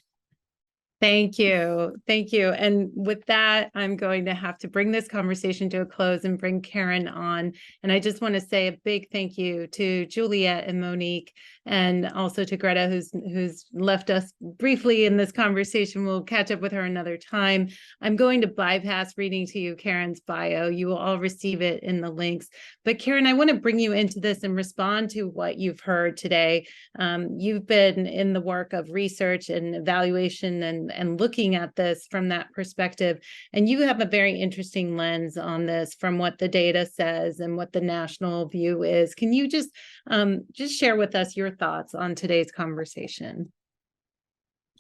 Thank you. Thank you. And with that, I'm going to have to bring this conversation to a close and bring Karen on. And I just want to say a big thank you to Juliet and Monique, and also to Greta, who's left us briefly in this conversation. We'll catch up with her another time. I'm going to bypass reading to you Karen's bio. You will all receive it in the links. But Karen, I want to bring you into this and respond to what you've heard today. You've been in the work of research and evaluation and looking at this from that perspective. And you have a very interesting lens on this from what the data says and what the national view is. Can you just share with us your thoughts on today's conversation?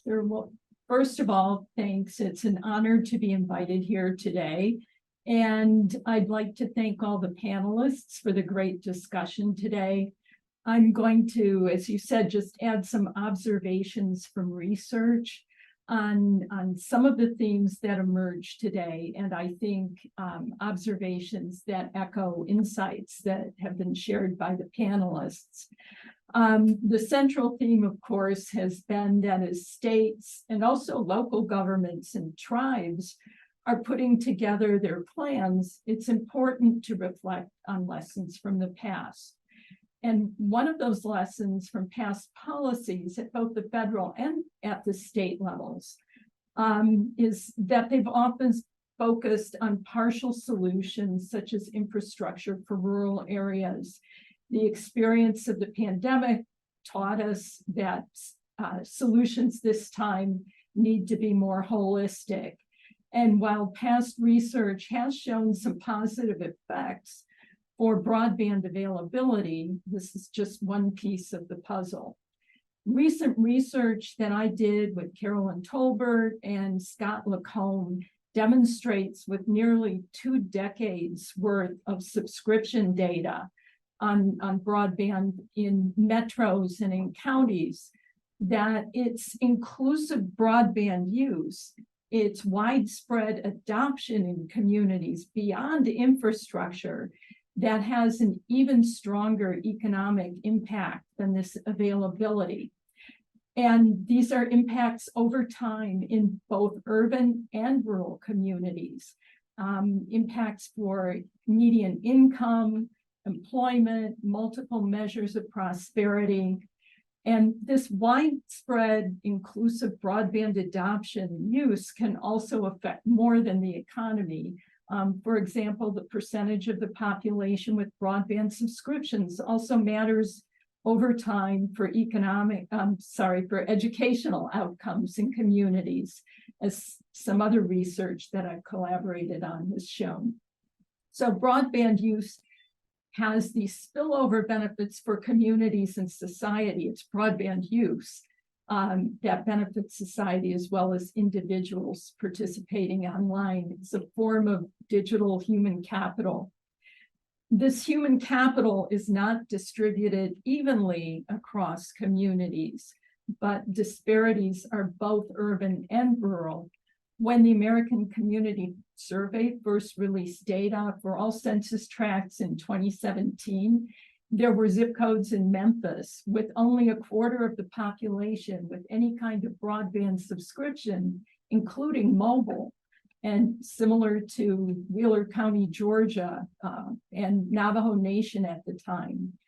Sure. Well, first of all, thanks. It's an honor to be invited here today. And I'd like to thank all the panelists for the great discussion today. I'm going to, as you said, just add some observations from research on some of the themes that emerged today. And I think observations that echo insights that have been shared by the panelists. The central theme, of course, has been that as states and also local governments and tribes are putting together their plans, it's important to reflect on lessons from the past. And one of those lessons from past policies at both the federal and at the state levels is that they've often focused on partial solutions such as infrastructure for rural areas. The experience of the pandemic taught us that solutions this time need to be more holistic. And while past research has shown some positive effects for broadband availability, this is just one piece of the puzzle. Recent research that I did with Carolyn Tolbert and Scott Lacombe demonstrates with nearly 2 decades worth of subscription data on broadband in metros and in counties that it's inclusive broadband use, its widespread adoption in communities beyond infrastructure that has an even stronger economic impact than this availability. And these are impacts over time in both urban and rural communities, impacts for median income, employment, multiple measures of prosperity. And this widespread inclusive broadband adoption use can also affect more than the economy. For example, the percentage of the population with broadband subscriptions also matters over time for for educational outcomes in communities, as some other research that I've collaborated on has shown. So broadband use has these spillover benefits for communities and society. It's broadband use that benefits society as well as individuals participating online. It's a form of digital human capital. This human capital is not distributed evenly across communities, but disparities are both urban and rural. When the American Community Survey first released data for all census tracts in 2017, there were zip codes in Memphis with only 1/4 of the population with any kind of broadband subscription, including mobile. And similar to Wheeler County, Georgia, and Navajo Nation at the time.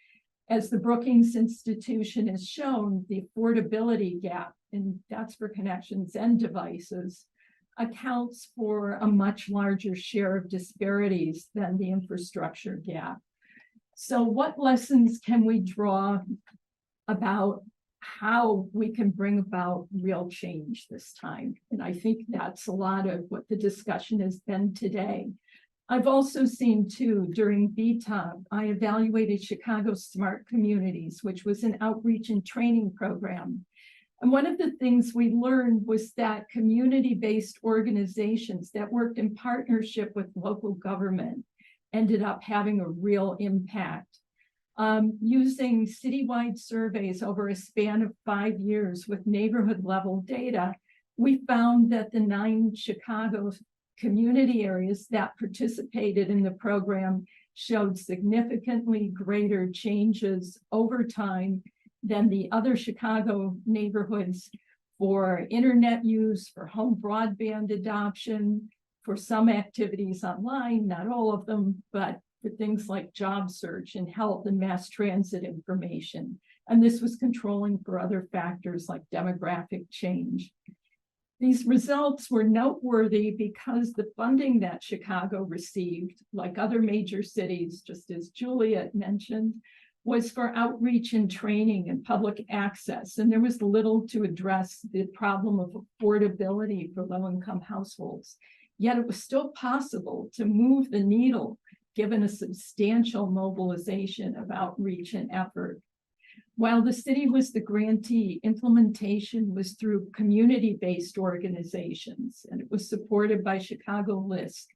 As the Brookings Institution has shown, the affordability gap, and that's for connections and devices, accounts for a much larger share of disparities than the infrastructure gap. So what lessons can we draw about how we can bring about real change this time? And I think that's a lot of what the discussion has been today. I've also seen too, during BTOP, I evaluated Chicago Smart Communities, which was an outreach and training program. And one of the things we learned was that community-based organizations that worked in partnership with local government ended up having a real impact. Using citywide surveys over a span of 5 years with neighborhood level data, we found that the 9 Chicago community areas that participated in the program showed significantly greater changes over time than the other Chicago neighborhoods for internet use, for home broadband adoption, for some activities online, not all of them, but for things like job search and health and mass transit information. And this was controlling for other factors like demographic change. These results were noteworthy because the funding that Chicago received, like other major cities, just as Juliet mentioned, was for outreach and training and public access. And there was little to address the problem of affordability for low-income households. Yet it was still possible to move the needle given a substantial mobilization of outreach and effort. While the city was the grantee, implementation was through community-based organizations, and it was supported by Chicago LISC.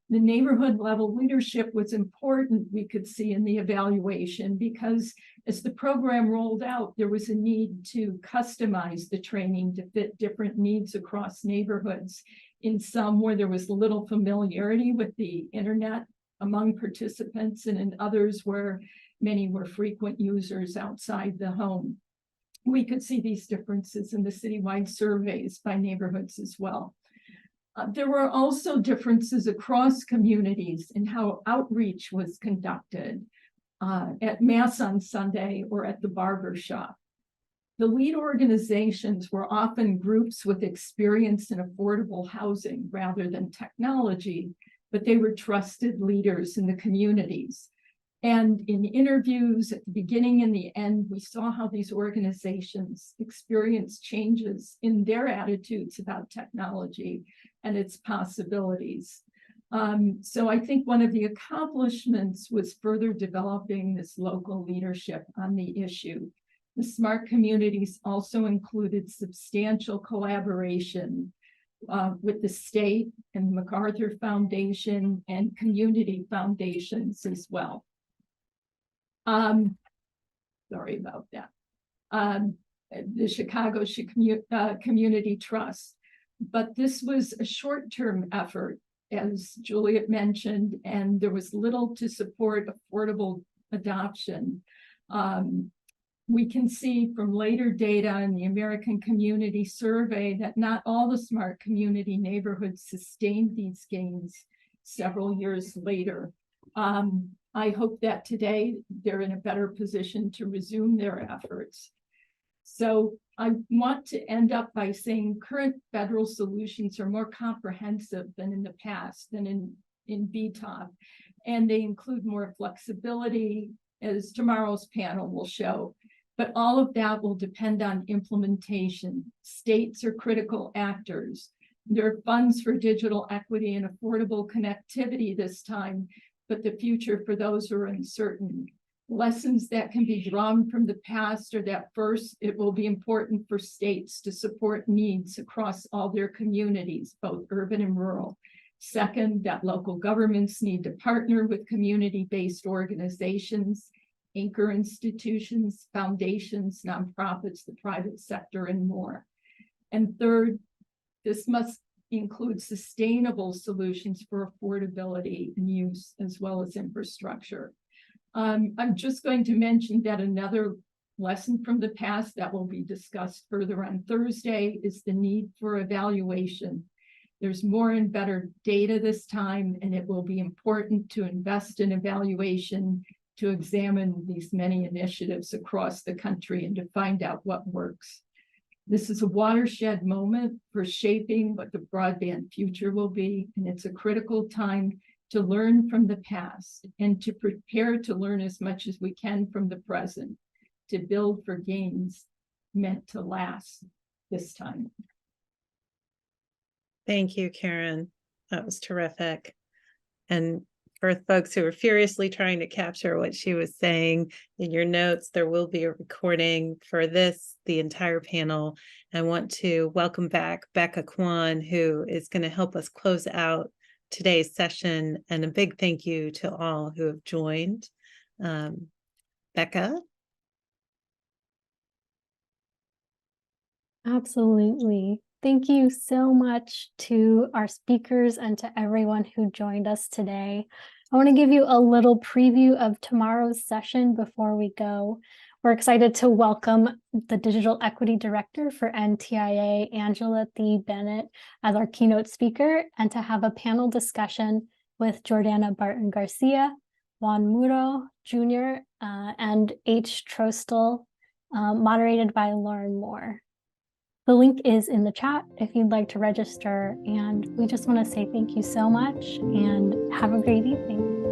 The neighborhood level leadership was important, we could see in the evaluation, because as the program rolled out, there was a need to customize the training to fit different needs across neighborhoods. In some where there was little familiarity with the internet among participants, and in others where many were frequent users outside the home. We could see these differences in the citywide surveys by neighborhoods as well. There were also differences across communities in how outreach was conducted at Mass on Sunday or at the barber shop. The lead organizations were often groups with experience in affordable housing rather than technology, but they were trusted leaders in the communities. And in interviews at the beginning and the end, we saw how these organizations experienced changes in their attitudes about technology and its possibilities. So I think one of the accomplishments was further developing this local leadership on the issue. The smart communities also included substantial collaboration with the state and MacArthur Foundation and community foundations as well. Sorry about that. The Chicago Community Trust. But this was a short-term effort, as Juliet mentioned, and there was little to support affordable adoption. We can see from later data in the American Community Survey that not all the smart community neighborhoods sustained these gains several years later. I hope that today they're in a better position to resume their efforts. So I want to end up by saying current federal solutions are more comprehensive than in the past, than in BTOP, and they include more flexibility, as tomorrow's panel will show. But all of that will depend on implementation. States are critical actors. There are funds for digital equity and affordable connectivity this time, but the future for those who are uncertain. Lessons that can be drawn from the past are that first, it will be important for states to support needs across all their communities, both urban and rural. Second, that local governments need to partner with community-based organizations, anchor institutions, foundations, nonprofits, the private sector, and more. And third, this must include sustainable solutions for affordability and use, as well as infrastructure. I'm just going to mention that another lesson from the past that will be discussed further on Thursday is the need for evaluation. There's more and better data this time, and it will be important to invest in evaluation to examine these many initiatives across the country and to find out what works. This is a watershed moment for shaping what the broadband future will be, and it's a critical time to learn from the past and to prepare to learn as much as we can from the present to build for gains meant to last this time. Thank you, Karen. That was terrific. And for folks who are furiously trying to capture what she was saying in your notes, there will be a recording for this, the entire panel. I want to welcome back Becca Kwan, who is going to help us close out today's session, and a big thank you to all who have joined. Becca? Absolutely. Thank you so much to our speakers and to everyone who joined us today. I want to give you a little preview of tomorrow's session before we go. We're excited to welcome the Digital Equity Director for NTIA, Angela Thie Bennett, as our keynote speaker, and to have a panel discussion with Jordana Barton Garcia, Juan Muro Jr., and H. Trostel, moderated by Lauren Moore. The link is in the chat if you'd like to register, and we just want to say thank you so much and have a great evening.